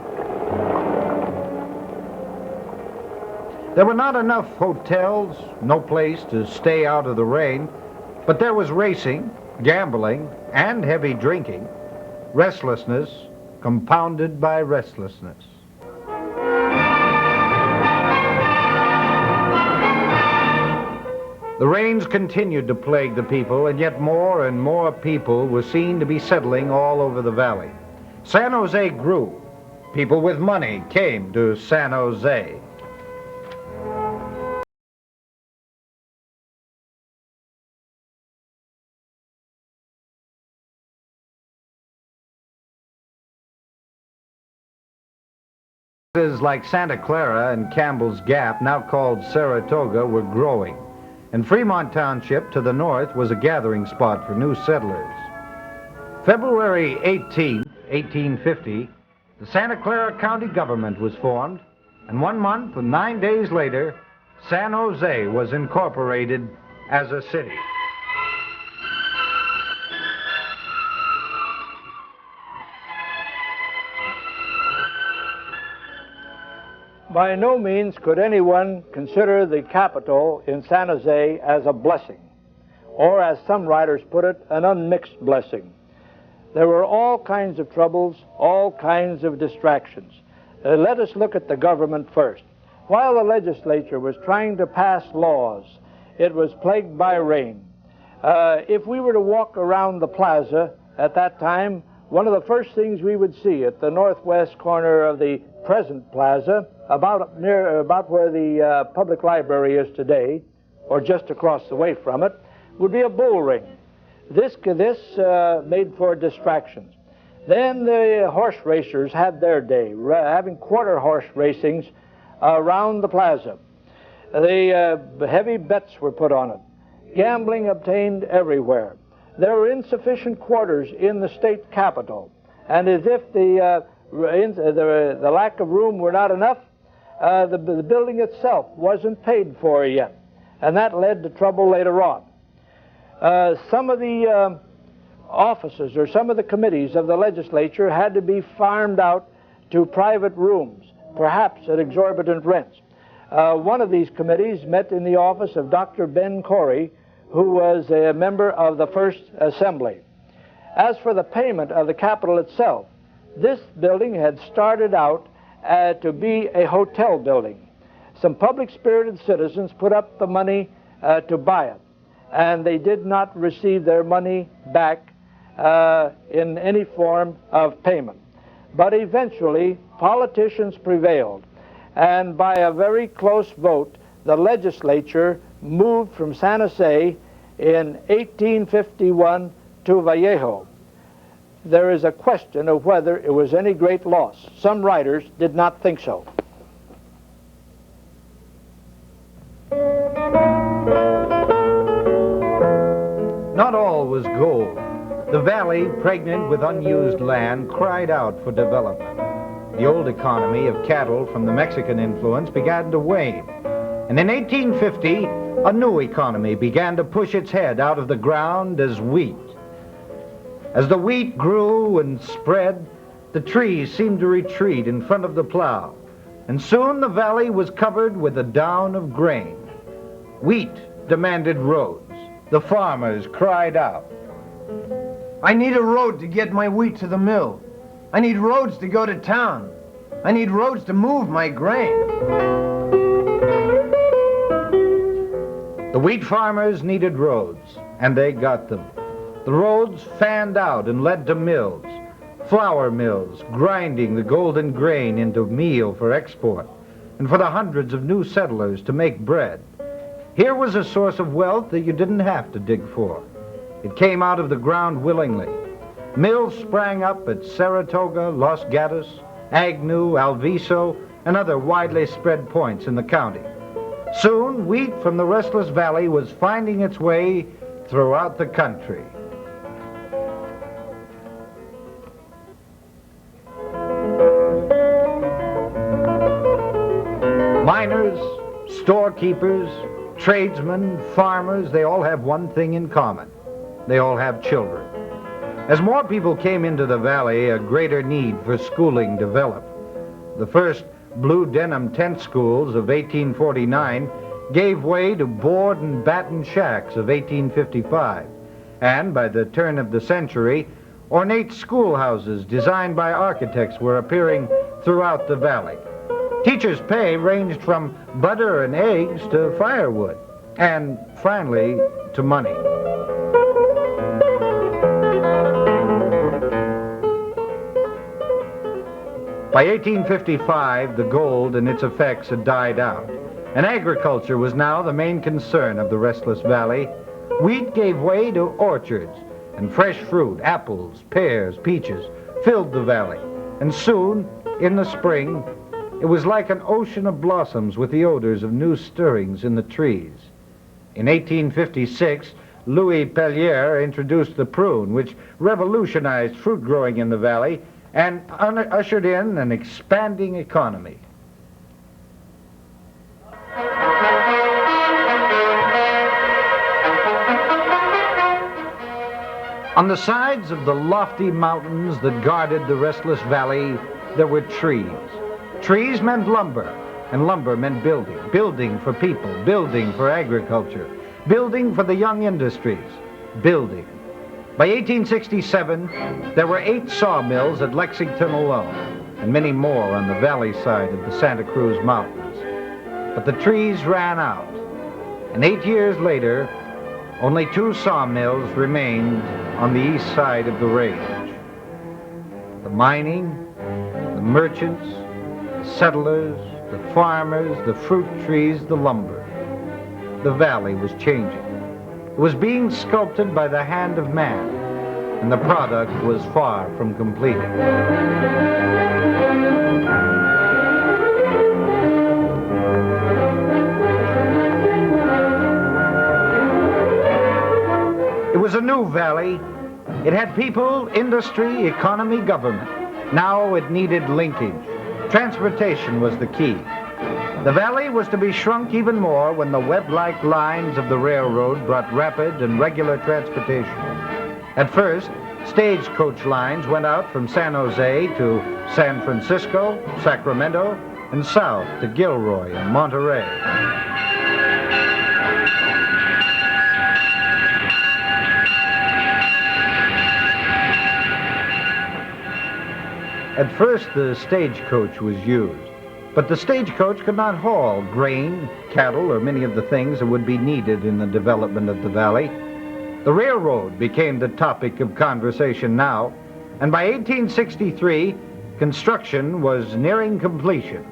E: There were not enough hotels, no place to stay out of the rain, but there was racing, gambling, and heavy drinking. Restlessness compounded by restlessness. The rains continued to plague the people, and yet more and more people were seen to be settling all over the valley. San Jose grew. People with money came to San Jose. Places like Santa Clara and Campbell's Gap, now called Saratoga, were growing, and Fremont Township to the north was a gathering spot for new settlers. February 18, 1850, the Santa Clara County government was formed, and 1 month and 9 days later, San Jose was incorporated as a city.
C: By no means could anyone consider the capital in San Jose as a blessing, or as some writers put it, an unmixed blessing. There were all kinds of troubles, all kinds of distractions. Let us look at the government first. While the legislature was trying to pass laws, it was plagued by rain. If we were to walk around the plaza at that time, one of the first things we would see at the northwest corner of the present plaza, about where the public library is today, or just across the way from it, would be a bull ring. This made for distractions. Then the horse racers had their day, having quarter horse racings around the plaza. The heavy bets were put on it. Gambling obtained everywhere. There were insufficient quarters in the state capitol, and as if the lack of room were not enough, the building itself wasn't paid for yet, and that led to trouble later on. Some of the offices or some of the committees of the legislature had to be farmed out to private rooms, perhaps at exorbitant rents. One of these committees met in the office of Dr. Ben Corey, who was a member of the First Assembly. As for the payment of the Capitol itself, this building had started out to be a hotel building. Some public-spirited citizens put up the money to buy it, and they did not receive their money back in any form of payment. But eventually, politicians prevailed, and by a very close vote, the legislature moved from San Jose in 1851 to Vallejo. There is a question of whether it was any great loss. Some writers did not think so.
E: Not all was gold. The valley, pregnant with unused land, cried out for development. The old economy of cattle from the Mexican influence began to wane. And in 1850, a new economy began to push its head out of the ground as wheat. As the wheat grew and spread, the trees seemed to retreat in front of the plow, and soon the valley was covered with a down of grain. Wheat demanded roads. The farmers cried out,
F: I need a road to get my wheat to the mill. I need roads to go to town. I need roads to move my grain.
E: The wheat farmers needed roads, and they got them. The roads fanned out and led to mills. flour mills grinding the golden grain into meal for export, and for the hundreds of new settlers to make bread. Here was a source of wealth that you didn't have to dig for. It came out of the ground willingly. Mills sprang up at Saratoga, Los Gatos, Agnew, Alviso, and other widely spread points in the county. Soon, wheat from the Restless Valley was finding its way throughout the country. Miners, storekeepers, tradesmen, farmers, they all have one thing in common. They all have children. As more people came into the valley, a greater need for schooling developed. The first blue denim tent schools of 1849 gave way to board and batten shacks of 1855. And by the turn of the century, ornate schoolhouses designed by architects were appearing throughout the valley. Teachers' pay ranged from butter and eggs to firewood, and finally, to money. By 1855, the gold and its effects had died out, and agriculture was now the main concern of the Restless Valley. Wheat gave way to orchards, and fresh fruit, apples, pears, peaches, filled the valley. And soon, in the spring, it was like an ocean of blossoms with the odors of new stirrings in the trees. In 1856, Louis Pellier introduced the prune, which revolutionized fruit growing in the valley and ushered in an expanding economy. On the sides of the lofty mountains that guarded the Restless Valley, there were trees. Trees meant lumber, and lumber meant building. Building for people, building for agriculture, building for the young industries, building. By 1867, there were 8 sawmills at Lexington alone, and many more on the valley side of the Santa Cruz Mountains. But the trees ran out, and 8 years later, only 2 sawmills remained on the east side of the range. The mining, the merchants, the settlers, the farmers, the fruit trees, the lumber. The valley was changing. It was being sculpted by the hand of man, and the product was far from completed. It was a new valley. It had people, industry, economy, government. Now it needed linkage. Transportation was the key. The valley was to be shrunk even more when the web-like lines of the railroad brought rapid and regular transportation. At first, stagecoach lines went out from San Jose to San Francisco, Sacramento, and south to Gilroy and Monterey. At first, the stagecoach was used. But the stagecoach could not haul grain, cattle, or many of the things that would be needed in the development of the valley. The railroad became the topic of conversation now, and by 1863, construction was nearing completion.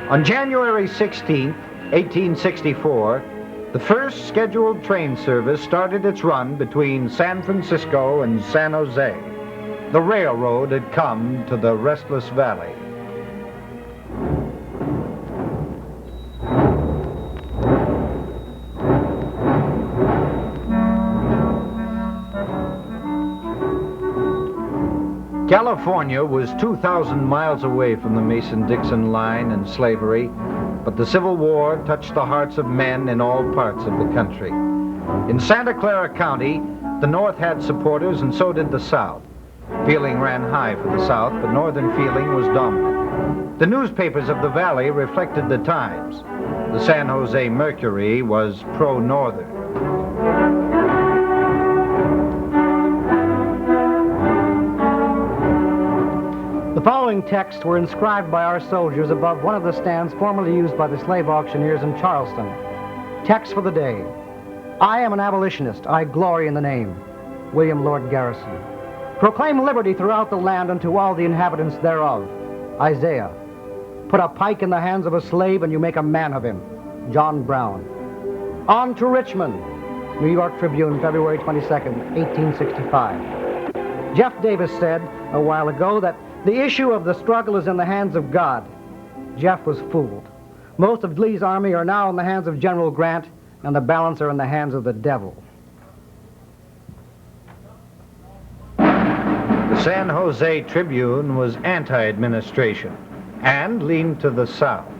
E: On January 16, 1864, the first scheduled train service started its run between San Francisco and San Jose. The railroad had come to the Restless Valley. California was 2,000 miles away from the Mason-Dixon line and slavery, but the Civil War touched the hearts of men in all parts of the country. In Santa Clara County, the North had supporters, and so did the South. Feeling ran high for the South, but Northern feeling was dominant. The newspapers of the Valley reflected the times. The San Jose Mercury was pro-Northern.
G: The following texts were inscribed by our soldiers above one of the stands formerly used by the slave auctioneers in Charleston. Text for the day. I am an abolitionist. I glory in the name. William Lord Garrison. Proclaim liberty throughout the land unto all the inhabitants thereof. Isaiah. Put a pike in the hands of a slave and you make a man of him. John Brown. On to Richmond. New York Tribune, February 22nd, 1865. Jeff Davis said a while ago that the issue of the struggle is in the hands of God. Jeff was fooled. Most of Lee's army are now in the hands of General Grant, and the balance are in the hands of the devil.
E: The San Jose Tribune was anti-administration and leaned to the South.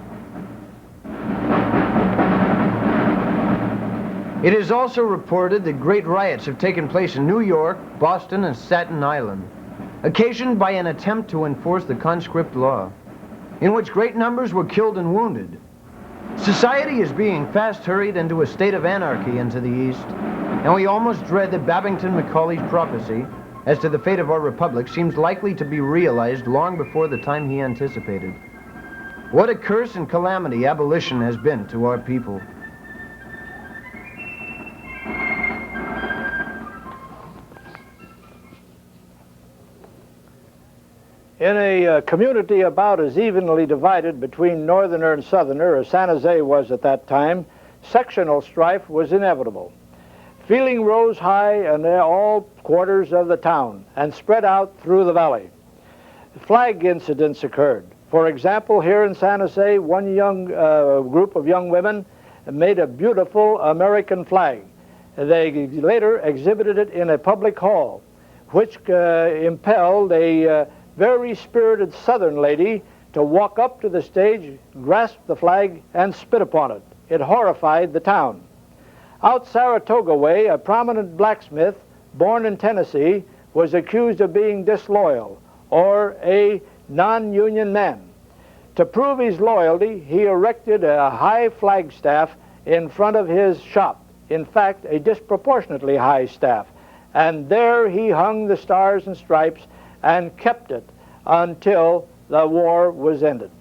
F: It is also reported that great riots have taken place in New York, Boston, and Staten Island, occasioned by an attempt to enforce the conscript law, in which great numbers were killed and wounded. Society is being fast hurried into a state of anarchy into the East, and we almost dread that Babington Macaulay's prophecy as to the fate of our republic seems likely to be realized long before the time he anticipated. What a curse and calamity abolition has been to our people.
C: In a community about as evenly divided between northerner and southerner as San Jose was at that time, sectional strife was inevitable. Feeling rose high in all quarters of the town and spread out through the valley. Flag incidents occurred. For example, here in San Jose, one young group of young women made a beautiful American flag. They later exhibited it in a public hall, which impelled a very spirited Southern lady to walk up to the stage, grasp the flag, and spit upon it. It horrified the town. Out Saratoga way, a prominent blacksmith, born in Tennessee, was accused of being disloyal, or a non-union man. To prove his loyalty, he erected a high flagstaff in front of his shop, in fact, a disproportionately high staff, and there he hung the stars and stripes and kept it until the war was ended.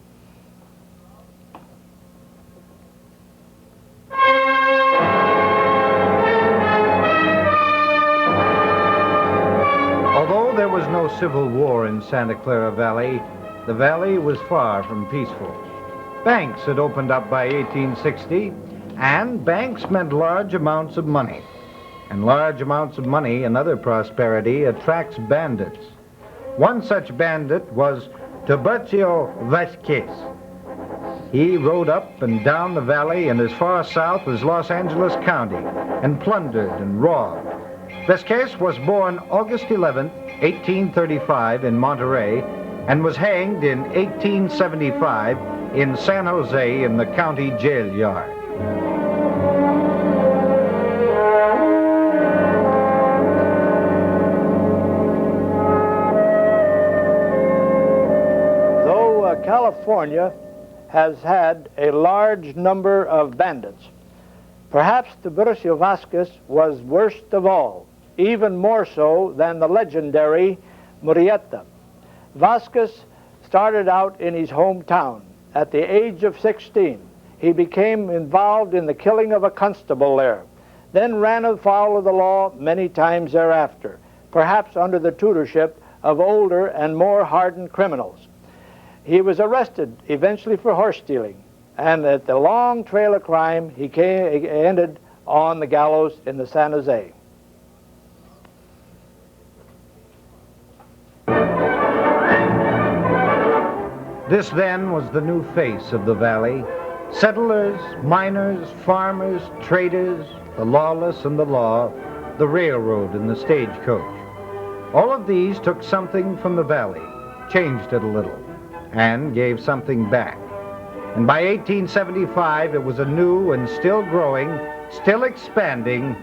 E: Although there was no civil war in Santa Clara Valley, the valley was far from peaceful. Banks had opened up by 1860, and banks meant large amounts of money. And large amounts of money and other prosperity attracts bandits. One such bandit was Tiburcio Vasquez. He rode up and down the valley and as far south as Los Angeles County and plundered and robbed. Vasquez was born August 11, 1835 in Monterey and was hanged in 1875 in San Jose in the county jail yard.
C: California has had a large number of bandits. Perhaps Tiburcio Vasquez was worst of all, even more so than the legendary Murrieta. Vasquez started out in his hometown. At the age of 16, he became involved in the killing of a constable there, then ran afoul of the law many times thereafter, perhaps under the tutorship of older and more hardened criminals. He was arrested eventually for horse stealing, and at the long trail of crime, he ended on the gallows in the San Jose.
E: This then was the new face of the valley. Settlers, miners, farmers, traders, the lawless and the law, the railroad and the stagecoach. All of these took something from the valley, changed it a little, and gave something back. And by 1875, it was a new and still growing, still expanding,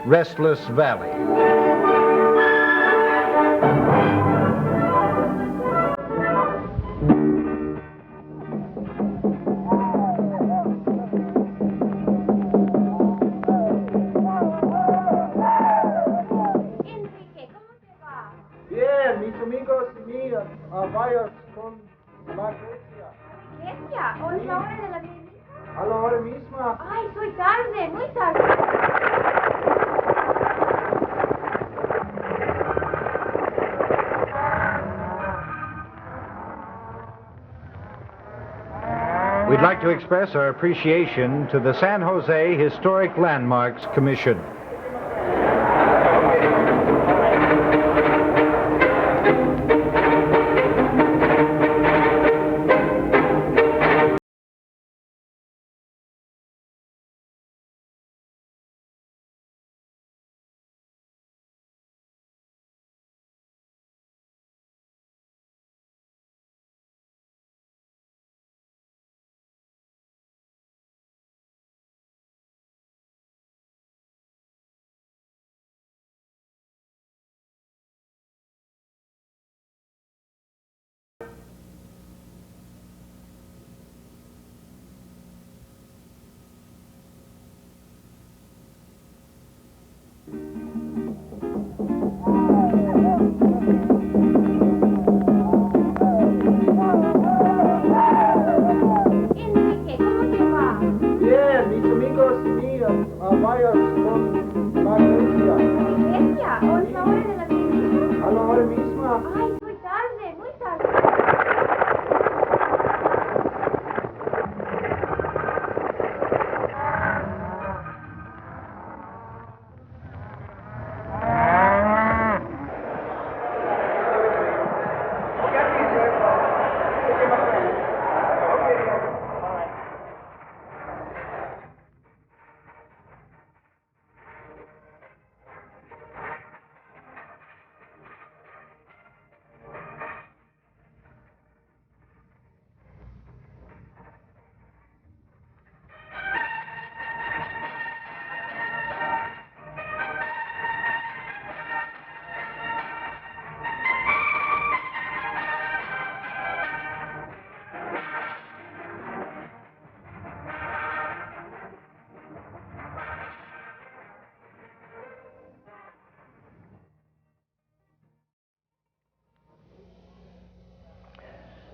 E: Restless Valley.
A: Bien, mis amigos y mi, varios
E: We'd like to express our appreciation to the San Jose Historic Landmarks Commission.
B: Enrique, ¿cómo te va?
A: Bien, mis amigos y mí, varios con la iglesia.
B: ¿Iglesia? ¿O es la hora de la misa?
A: A la hora misma.
B: Ay, muy tarde, muy tarde.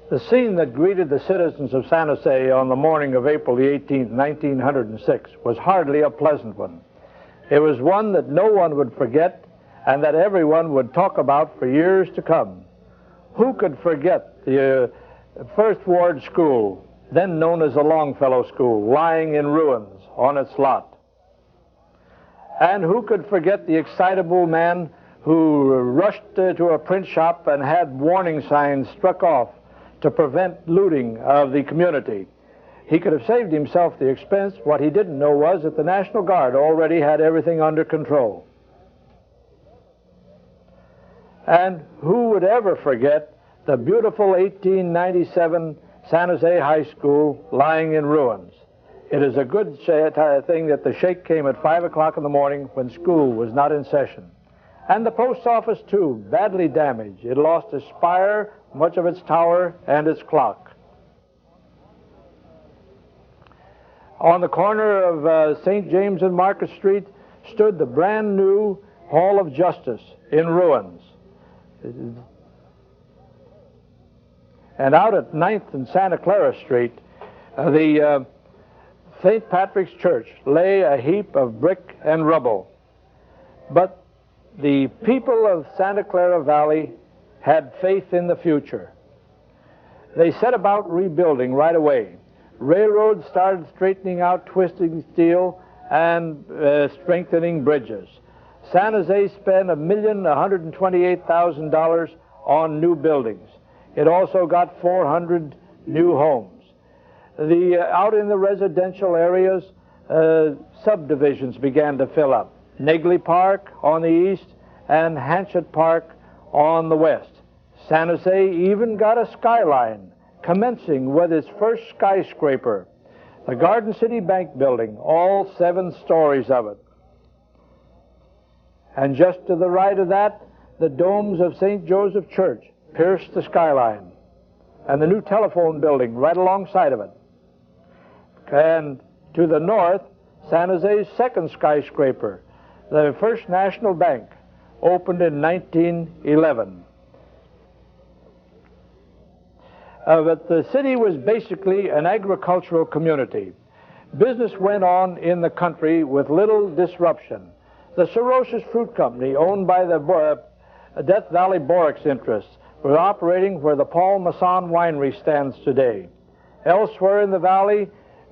C: The scene that greeted the citizens of San Jose on the morning of April the 18th, 1906, was hardly a pleasant one. It was one that no one would forget and that everyone would talk about for years to come. Who could forget the First Ward School, then known as the Longfellow School, lying in ruins on its lot? And who could forget the excitable man who rushed to a print shop and had warning signs struck off to prevent looting of the community? He could have saved himself the expense. What he didn't know was that the National Guard already had everything under control. And who would ever forget the beautiful 1897 San Jose High School lying in ruins? It is a good thing that the shake came at 5 o'clock in the morning when school was not in session. And the post office, too, badly damaged. It lost its spire, much of its tower, and its clock. On the corner of St. James and Market Street stood the brand new Hall of Justice in ruins. And out at 9th and Santa Clara Street, the St. Patrick's Church lay a heap of brick and rubble. But the people of Santa Clara Valley had faith in the future. They set about rebuilding right away. Railroads started straightening out twisting steel and strengthening bridges. San Jose spent $1,128,000 on new buildings. It also got 400 new homes. Out in the residential areas, subdivisions began to fill up. Negley Park on the east and Hanchett Park on the west. San Jose even got a skyline, commencing with its first skyscraper, the Garden City Bank building, all 7 stories of it. And just to the right of that, the domes of St. Joseph Church pierced the skyline, and the new telephone building right alongside of it. And to the north, San Jose's second skyscraper, the First National Bank, opened in 1911. But the city was basically an agricultural community. Business went on in the country with little disruption. The Cirrhosis Fruit Company, owned by the Death Valley Borax interests, was operating where the Paul Masson Winery stands today. Elsewhere in the valley,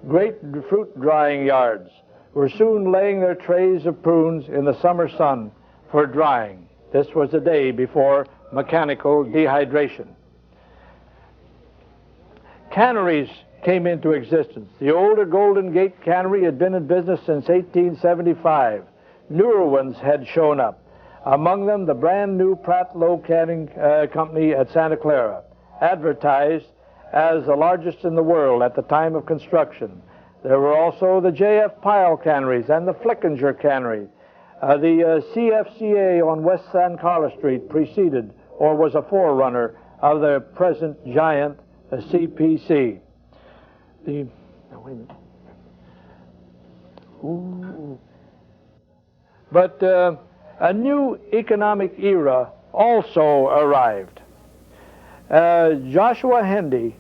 C: great fruit drying yards were soon laying their trays of prunes in the summer sun for drying. This was the day before mechanical dehydration. Canneries came into existence. The older Golden Gate Cannery had been in business since 1875. Newer ones had shown up. Among them, the brand new Pratt Lowe Canning Company at Santa Clara, advertised as the largest in the world at the time of construction. There were also the J.F. Pyle Canneries and the Flickinger Cannery. The CFCA on West San Carlos Street preceded or was a forerunner of the present giant CPC. But a new economic era also arrived. Joshua Hendy,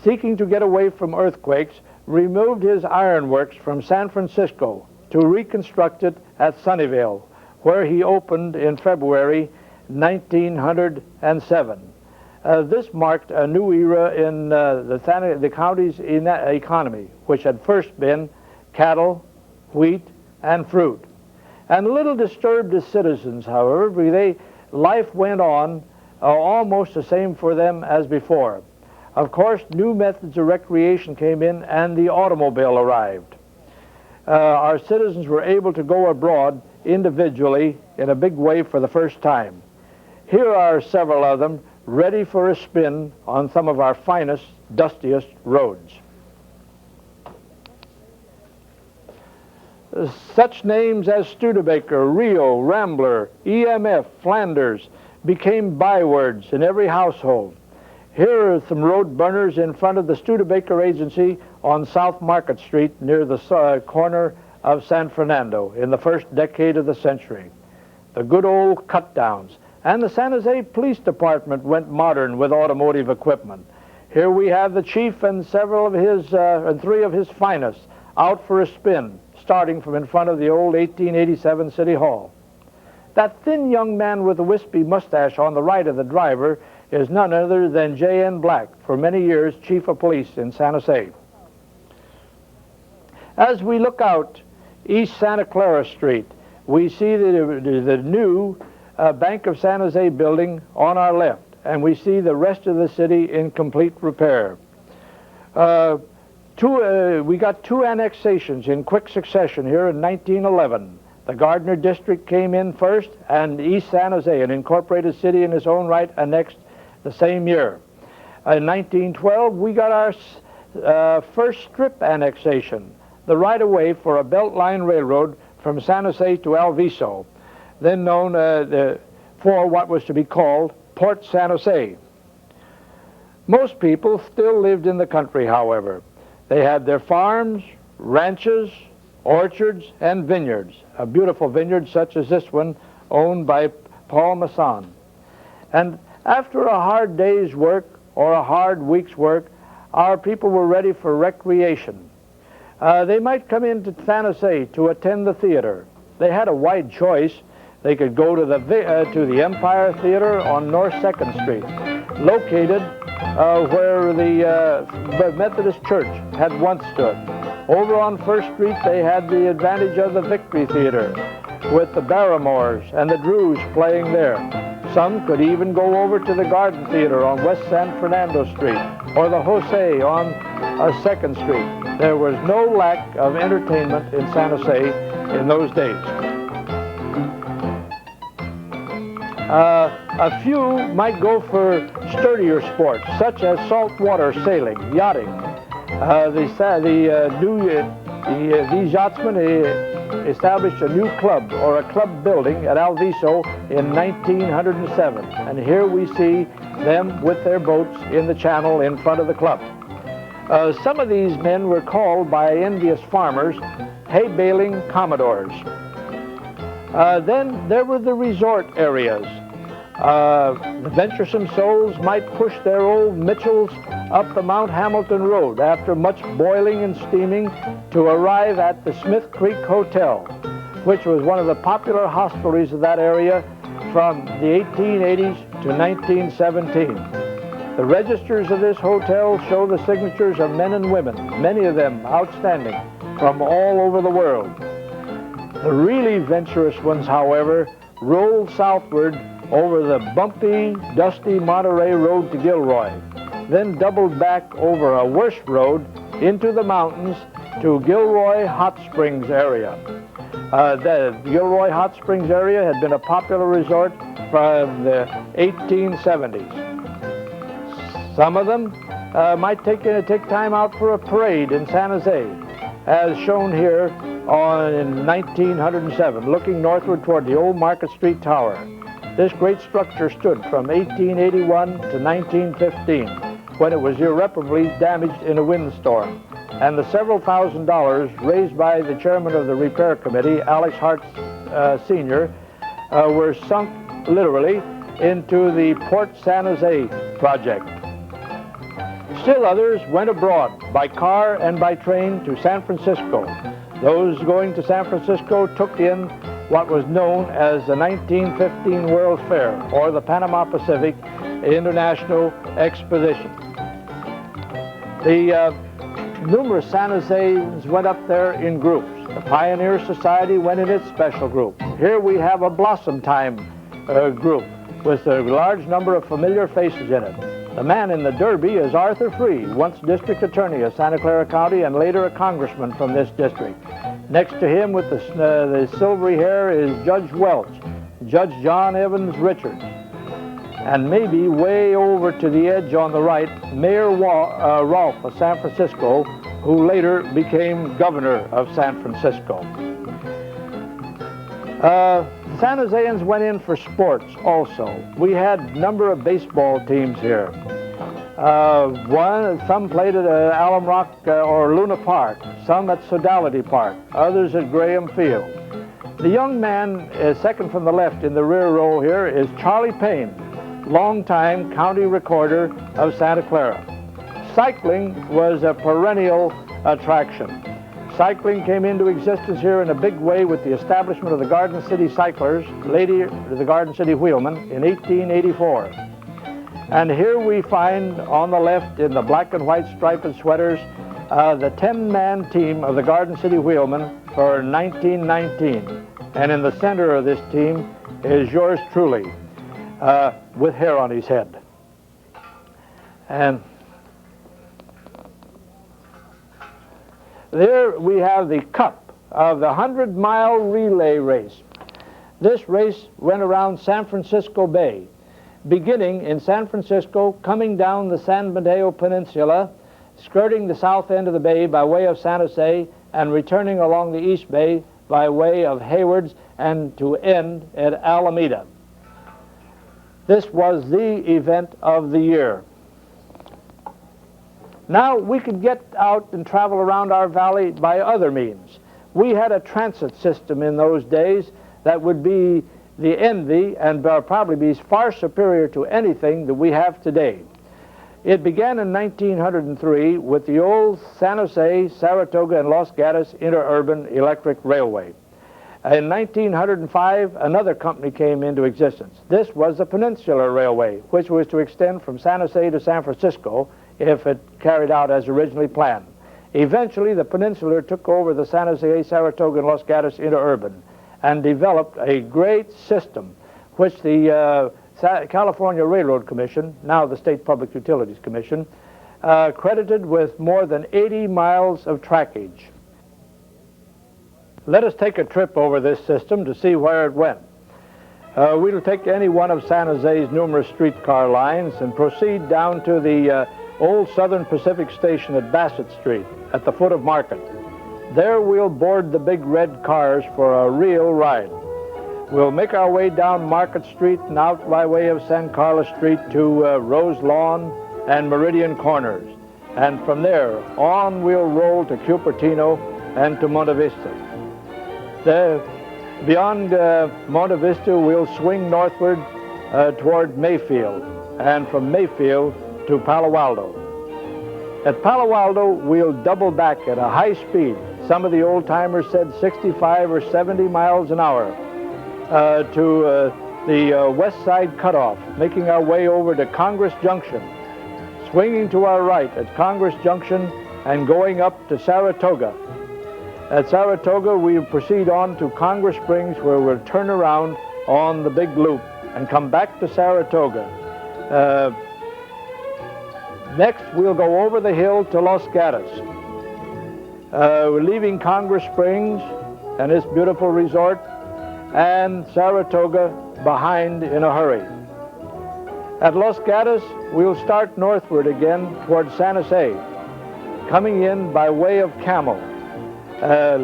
C: seeking to get away from earthquakes, removed his ironworks from San Francisco to reconstruct it at Sunnyvale, where he opened in February 1907. This marked a new era in the county's economy, which had first been cattle, wheat, and fruit. And little disturbed the citizens, however. Life went on almost the same for them as before. Of course, new methods of recreation came in and the automobile arrived. Our citizens were able to go abroad individually in a big way for the first time. Here are several of them ready for a spin on some of our finest, dustiest roads. Such names as Studebaker, Rio, Rambler, EMF, Flanders became bywords in every household. Here are some road burners in front of the Studebaker Agency on South Market Street near the corner of San Fernando in the first decade of the century. The good old cut-downs. And the San Jose Police Department went modern with automotive equipment. Here we have the chief and several of his, and three of his finest out for a spin, starting from in front of the old 1887 City Hall. That thin young man with the wispy mustache on the right of the driver is none other than J.N. Black, for many years chief of police in San Jose. As we look out East Santa Clara Street, we see the new Bank of San Jose building on our left, and we see the rest of the city in complete repair. We got two annexations in quick succession here in 1911. The Gardner District came in first, and East San Jose, an incorporated city in its own right, annexed the same year. In 1912, we got our first strip annexation, the right-of-way for a Beltline railroad from San Jose to Alviso, then known for what was to be called Port San Jose. Most people still lived in the country, however. They had their farms, ranches, orchards, and vineyards, a beautiful vineyard such as this one owned by Paul Masson. And after a hard day's work or a hard week's work, our people were ready for recreation. They might come into San Jose to attend the theater. They had a wide choice. They could go to the Empire Theater on North 2nd Street, located where the Methodist Church had once stood. Over on 1st Street, they had the advantage of the Victory Theater, with the Barrymores and the Drews playing there. Some could even go over to the Garden Theater on West San Fernando Street, or the Jose on 2nd Street. There was no lack of entertainment in San Jose in those days. A few might go for sturdier sports, such as saltwater sailing, yachting. These yachtsmen established a new club, or a club building, at Alviso in 1907. And here we see them with their boats in the channel in front of the club. Some of these men were called by envious farmers hay-baling commodores. Then there were the resort areas. The venturesome souls might push their old Mitchells up the Mount Hamilton Road after much boiling and steaming to arrive at the Smith Creek Hotel, which was one of the popular hostelries of that area from the 1880s to 1917. The registers of this hotel show the signatures of men and women, many of them outstanding, from all over the world. The really venturous ones, however, rolled southward over the bumpy, dusty Monterey Road to Gilroy, then doubled back over a worse road into the mountains to Gilroy Hot Springs area. The Gilroy Hot Springs area had been a popular resort from the 1870s. Some of them might take time out for a parade in San Jose, as shown here in 1907, looking northward toward the old Market Street Tower. This great structure stood from 1881 to 1915, when it was irreparably damaged in a windstorm, and the several $1,000s raised by the chairman of the repair committee, Alex Hart Sr., were sunk literally into the Port San Jose project. Still others went abroad by car and by train to San Francisco. Those going to San Francisco took in what was known as the 1915 World's Fair, or the Panama Pacific International Exposition. The numerous San Joseans went up there in groups. The Pioneer Society went in its special group. Here we have a Blossom Time group with a large number of familiar faces in it. The man in the derby is Arthur Free, once district attorney of Santa Clara County and later a congressman from this district. Next to him with the silvery hair is Judge Welch, Judge John Evans Richards. And maybe way over to the edge on the right, Mayor Rolfe of San Francisco, who later became governor of San Francisco. San Joseans went in for sports also. We had a number of baseball teams here. Some played at Alum Rock or Luna Park, some at Sodality Park, others at Graham Field. The young man, second from the left in the rear row here, is Charlie Payne, longtime county recorder of Santa Clara. Cycling was a perennial attraction. Cycling came into existence here in a big way with the establishment of the Garden City Cyclers, later the Garden City Wheelmen, in 1884. And here we find on the left in the black and white striped sweaters the 10-man team of the Garden City Wheelmen for 1919. And in the center of this team is yours truly, with hair on his head. And there we have the cup of the 100-mile relay race. This race went around San Francisco Bay, beginning in San Francisco, coming down the San Mateo Peninsula, skirting the south end of the bay by way of San Jose, and returning along the East Bay by way of Hayward's, and to end at Alameda. This was the event of the year. Now we could get out and travel around our valley by other means. We had a transit system in those days that would be the envy and probably be far superior to anything that we have today. It began in 1903 with the old San Jose, Saratoga, and Los Gatos interurban electric railway. In 1905, another company came into existence. This was the Peninsular Railway, which was to extend from San Jose to San Francisco if it carried out as originally planned. Eventually, the Peninsular took over the San Jose, Saratoga, and Los Gatos interurban and developed a great system, which the California Railroad Commission, now the State Public Utilities Commission, credited with more than 80 miles of trackage. Let us take a trip over this system to see where it went. We'll take any one of San Jose's numerous streetcar lines and proceed down to the old Southern Pacific Station at Bassett Street at the foot of Market. There we'll board the big red cars for a real ride. We'll make our way down Market Street and out by way of San Carlos Street to Rose Lawn and Meridian Corners. And from there on we'll roll to Cupertino and to Monte Vista. Beyond Monte Vista we'll swing northward toward Mayfield, and from Mayfield to Palo Alto. At Palo Alto, we'll double back at a high speed. Some of the old-timers said 65 or 70 miles an hour to the west side cutoff, making our way over to Congress Junction, swinging to our right at Congress Junction and going up to Saratoga. At Saratoga, we proceed on to Congress Springs, where we'll turn around on the big loop and come back to Saratoga. Next, we'll go over the hill to Los Gatos. We're leaving Congress Springs and this beautiful resort, and Saratoga behind in a hurry. At Los Gatos, we'll start northward again toward San Jose, coming in by way of Camel,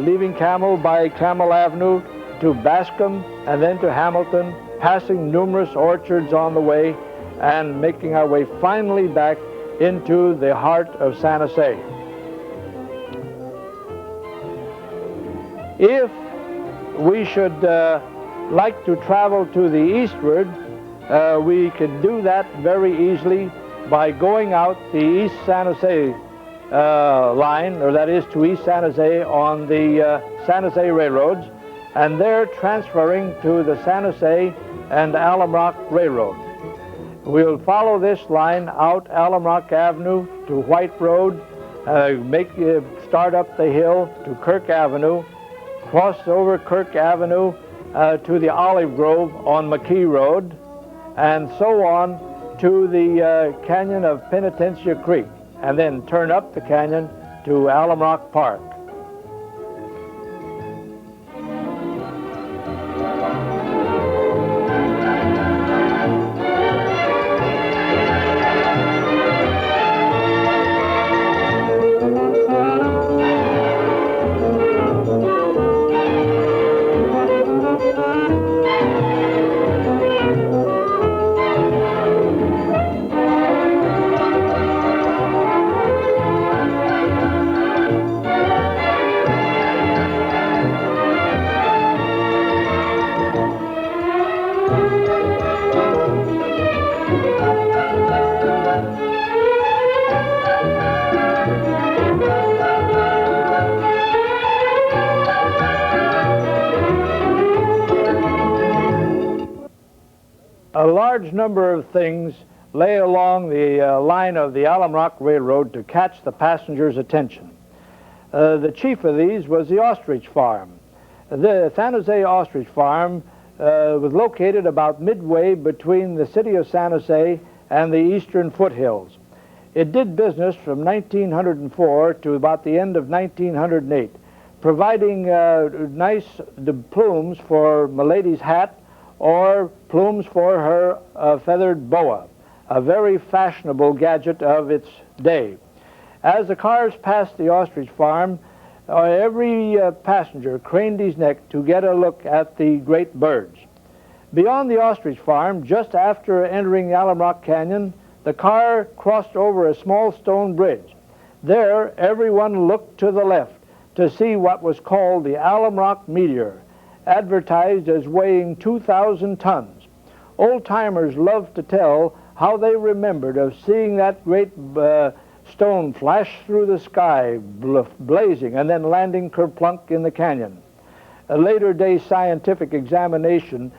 C: leaving Camel by Camel Avenue to Bascom and then to Hamilton, passing numerous orchards on the way and making our way finally back into the heart of San Jose. If we should like to travel to the eastward, we could do that very easily by going out the East San Jose line, or that is to East San Jose on the San Jose railroads, and there transferring to the San Jose and Alum Rock Railroad. We'll follow this line out Alum Rock Avenue to White Road, start up the hill to Kirk Avenue, cross over Kirk Avenue to the Olive Grove on McKee Road, and so on to the canyon of Penitencia Creek, and then turn up the canyon to Alum Rock Park. A large number of things lay along the line of the Alum Rock Railroad to catch the passengers' attention. The chief of these was the ostrich farm. The San Jose ostrich farm was located about midway between the city of San Jose and the eastern foothills. It did business from 1904 to about the end of 1908, providing nice plumes for Milady's hat or plumes for her feathered boa, a very fashionable gadget of its day. As the cars passed the ostrich farm, every passenger craned his neck to get a look at the great birds. Beyond the ostrich farm, just after entering Alum Rock Canyon, the car crossed over a small stone bridge. There, everyone looked to the left to see what was called the Alum Rock Meteor, advertised as weighing 2,000 tons. Old-timers loved to tell how they remembered of seeing that great stone flash through the sky, blazing, and then landing kerplunk in the canyon. A later-day scientific examination,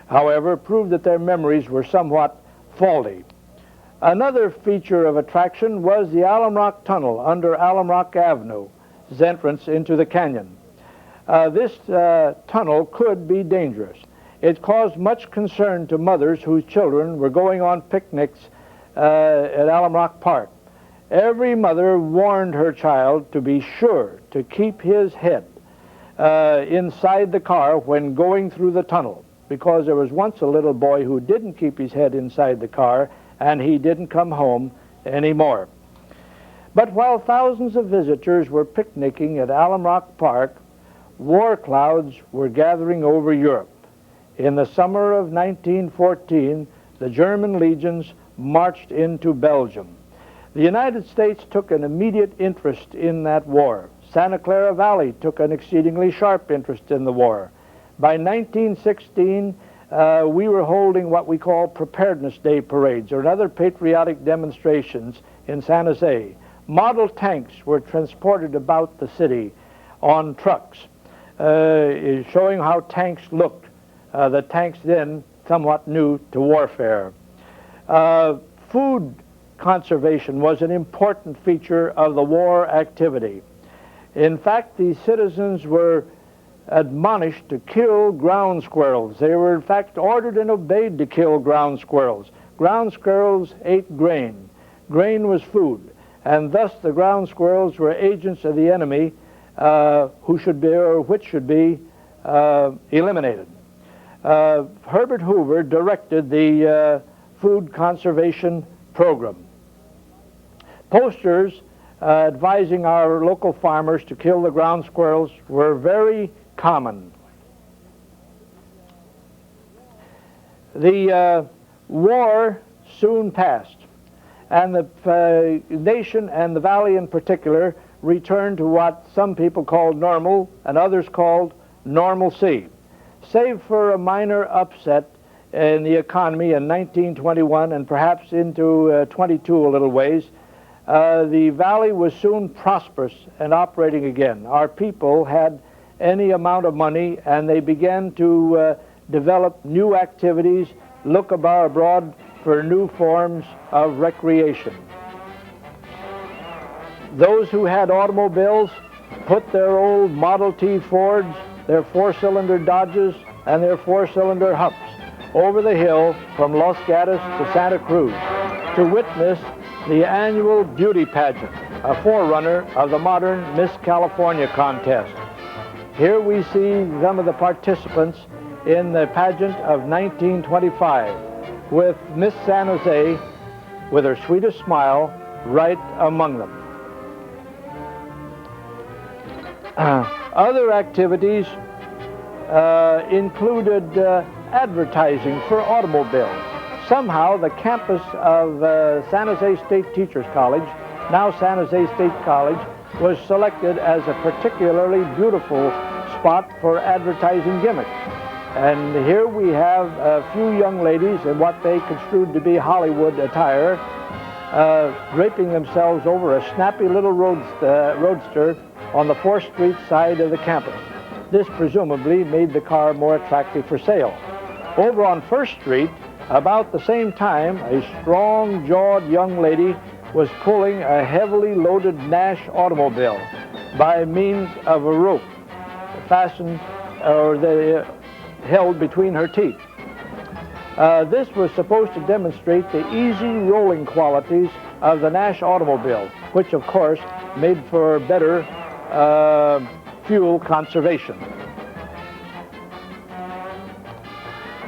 C: however, proved that their memories were somewhat faulty. Another feature of attraction was the Alum Rock Tunnel under Alum Rock Avenue, its entrance into the canyon. This tunnel could be dangerous. It caused much concern to mothers whose children were going on picnics at Alum Rock Park. Every mother warned her child to be sure to keep his head inside the car when going through the tunnel, because there was once a little boy who didn't keep his head inside the car, and he didn't come home anymore. But while thousands of visitors were picnicking at Alum Rock Park, war clouds were gathering over Europe. In the summer of 1914, the German legions marched into Belgium. The United States took an immediate interest in that war. Santa Clara Valley took an exceedingly sharp interest in the war. By 1916, we were holding what we call Preparedness Day parades or other patriotic demonstrations in San Jose. Model tanks were transported about the city on trucks, showing how tanks looked. The tanks then somewhat new to warfare. Food conservation was an important feature of the war activity. In fact, the citizens were admonished to kill ground squirrels. They were in fact ordered and obeyed to kill ground squirrels. Ground squirrels ate grain. Grain was food, and thus the ground squirrels were agents of the enemy which should be eliminated. Herbert Hoover directed the food conservation program. Posters advising our local farmers to kill the ground squirrels were very common. The war soon passed, and the nation and the valley in particular returned to what some people called normal and others called normalcy. Save for a minor upset in the economy in 1921 and perhaps into 22 a little ways, the valley was soon prosperous and operating again. Our people had any amount of money, and they began to develop new activities, look abroad for new forms of recreation. Those who had automobiles put their old Model T Fords, their four-cylinder Dodges, and their four-cylinder Hups over the hill from Los Gatos to Santa Cruz to witness the annual beauty pageant, a forerunner of the modern Miss California contest. Here we see some of the participants in the pageant of 1925 with Miss San Jose with her sweetest smile right among them. Other activities included advertising for automobiles. Somehow the campus of San Jose State Teachers College, now San Jose State College, was selected as a particularly beautiful spot for advertising gimmicks. And here we have a few young ladies in what they construed to be Hollywood attire, draping themselves over a snappy little roadster on the 4th Street side of the campus. This presumably made the car more attractive for sale. Over on 1st Street, about the same time, a strong-jawed young lady was pulling a heavily loaded Nash automobile by means of a rope fastened or held between her teeth. This was supposed to demonstrate the easy rolling qualities of the Nash automobile, which of course made for better fuel conservation.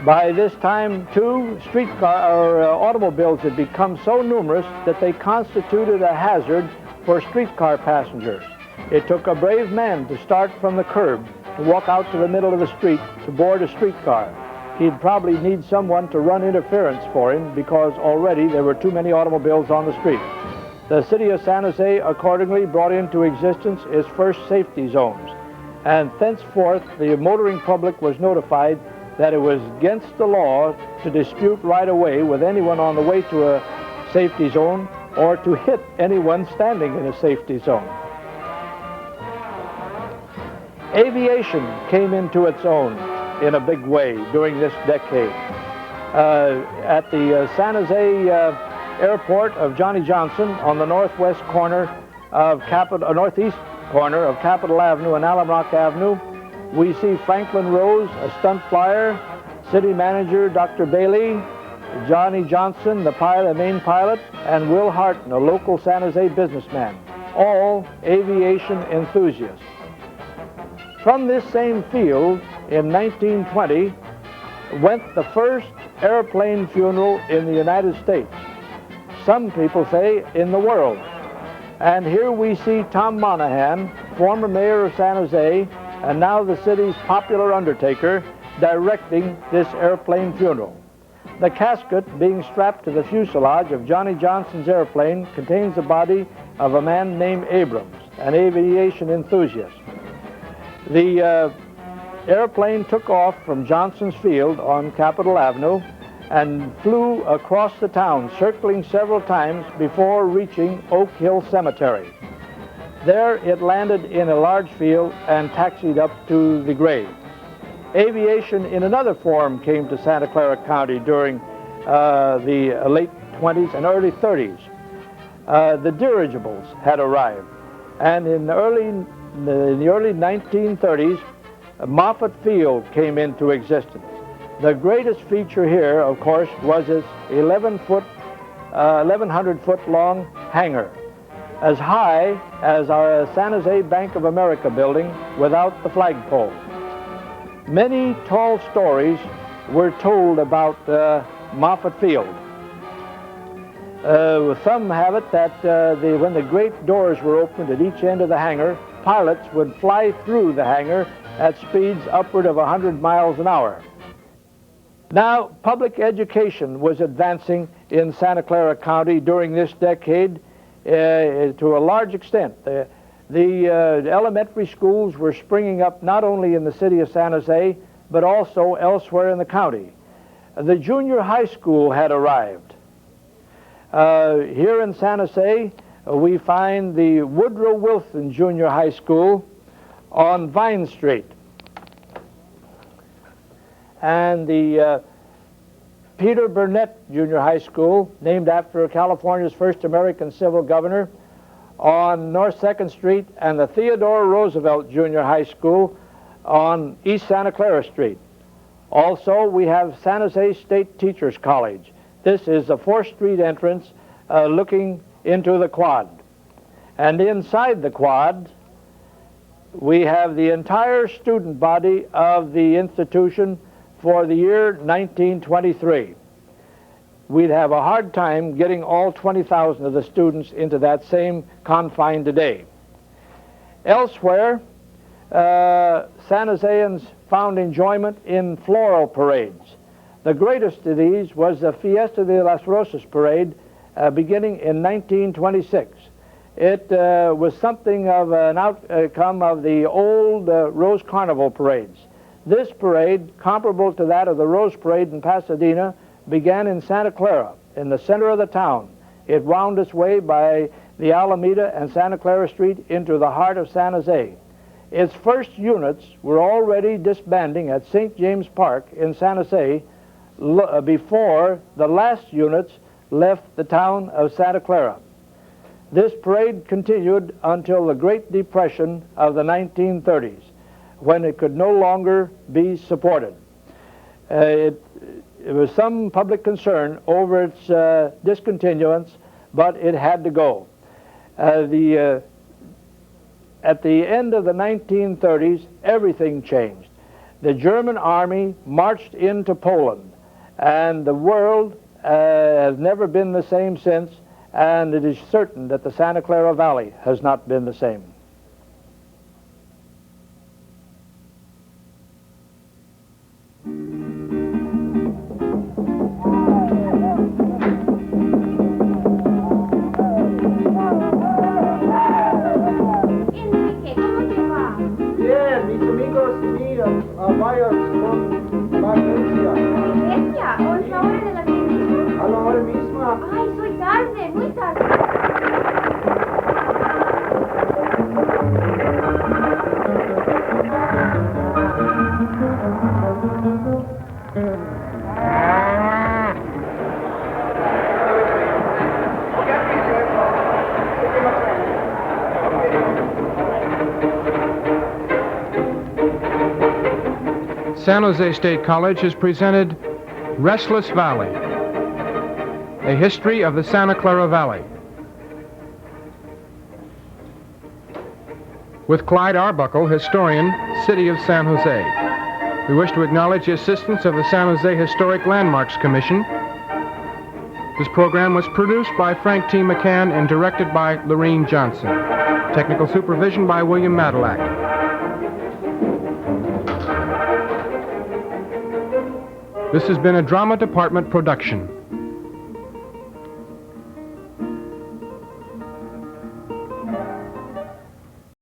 C: By this time, too, automobiles had become so numerous that they constituted a hazard for streetcar passengers. It took a brave man to start from the curb to walk out to the middle of the street to board a streetcar. He'd probably need someone to run interference for him because already there were too many automobiles on the street. The city of San Jose accordingly brought into existence its first safety zones, and thenceforth the motoring public was notified that it was against the law to dispute right away with anyone on the way to a safety zone or to hit anyone standing in a safety zone. Aviation came into its own in a big way during this decade. At the San Jose airport of Johnny Johnson on the northeast corner of Capitol Avenue and Alum Rock Avenue, we see Franklin Rose, a stunt flyer, city manager Dr. Bailey, Johnny Johnson, the main pilot, and Will Harton, a local San Jose businessman, all aviation enthusiasts. From this same field, in 1920, went the first airplane funeral in the United States. Some people say in the world. And here we see Tom Monahan, former mayor of San Jose, and now the city's popular undertaker, directing this airplane funeral. The casket being strapped to the fuselage of Johnny Johnson's airplane contains the body of a man named Abrams, an aviation enthusiast. The airplane took off from Johnson's Field on Capitol Avenue and flew across the town, circling several times before reaching Oak Hill Cemetery. There it landed in a large field and taxied up to the grave. Aviation in another form came to Santa Clara County during the late 20s and early 30s. the dirigibles had arrived. And in the early 1930s, Moffett Field came into existence. The greatest feature here, of course, was its 1,100-foot long hangar, as high as our San Jose Bank of America building without the flagpole. Many tall stories were told about Moffett Field. Some have it that when the great doors were opened at each end of the hangar, pilots would fly through the hangar at speeds upward of 100 miles an hour. Now, public education was advancing in Santa Clara County during this decade to a large extent. The elementary schools were springing up not only in the city of San Jose, but also elsewhere in the county. The junior high school had arrived. Here in San Jose, we find the Woodrow Wilson Junior High School on Vine Street, and the Peter Burnett Junior High School, named after California's first American civil governor, on North 2nd Street, and the Theodore Roosevelt Junior High School on East Santa Clara Street. Also, we have San Jose State Teachers College. This is the 4th Street entrance looking into the quad. And inside the quad, we have the entire student body of the institution for the year 1923. We'd have a hard time getting all 20,000 of the students into that same confine today. Elsewhere, San Joseans found enjoyment in floral parades. The greatest of these was the Fiesta de las Rosas parade beginning in 1926. It was something of an outcome of the old Rose Carnival parades. This parade, comparable to that of the Rose Parade in Pasadena, began in Santa Clara, in the center of the town. It wound its way by the Alameda and Santa Clara Street into the heart of San Jose. Its first units were already disbanding at St. James Park in San Jose before the last units left the town of Santa Clara. This parade continued until the Great Depression of the 1930s, when it could no longer be supported. It was some public concern over its discontinuance, but it had to go. At the end of the 1930s, everything changed. The German army marched into Poland, and the world has never been the same since, and it is certain that the Santa Clara Valley has not been the same.
B: Enrique, ¿cómo te va?
A: Bien, mis amigos y mí, varios con la iglesia.
B: ¿Iglesia? ¿O es la hora de la iglesia?
A: A la hora misma.
B: Ay, soy tarde, muy tarde.
H: San Jose State College has presented Restless Valley, a history of the Santa Clara Valley, with Clyde Arbuckle, historian, City of San Jose. We wish to acknowledge the assistance of the San Jose Historic Landmarks Commission. This program was produced by Frank T. McCann and directed by Lorene Johnson. Technical supervision by William Madelack. This has been a Drama Department production.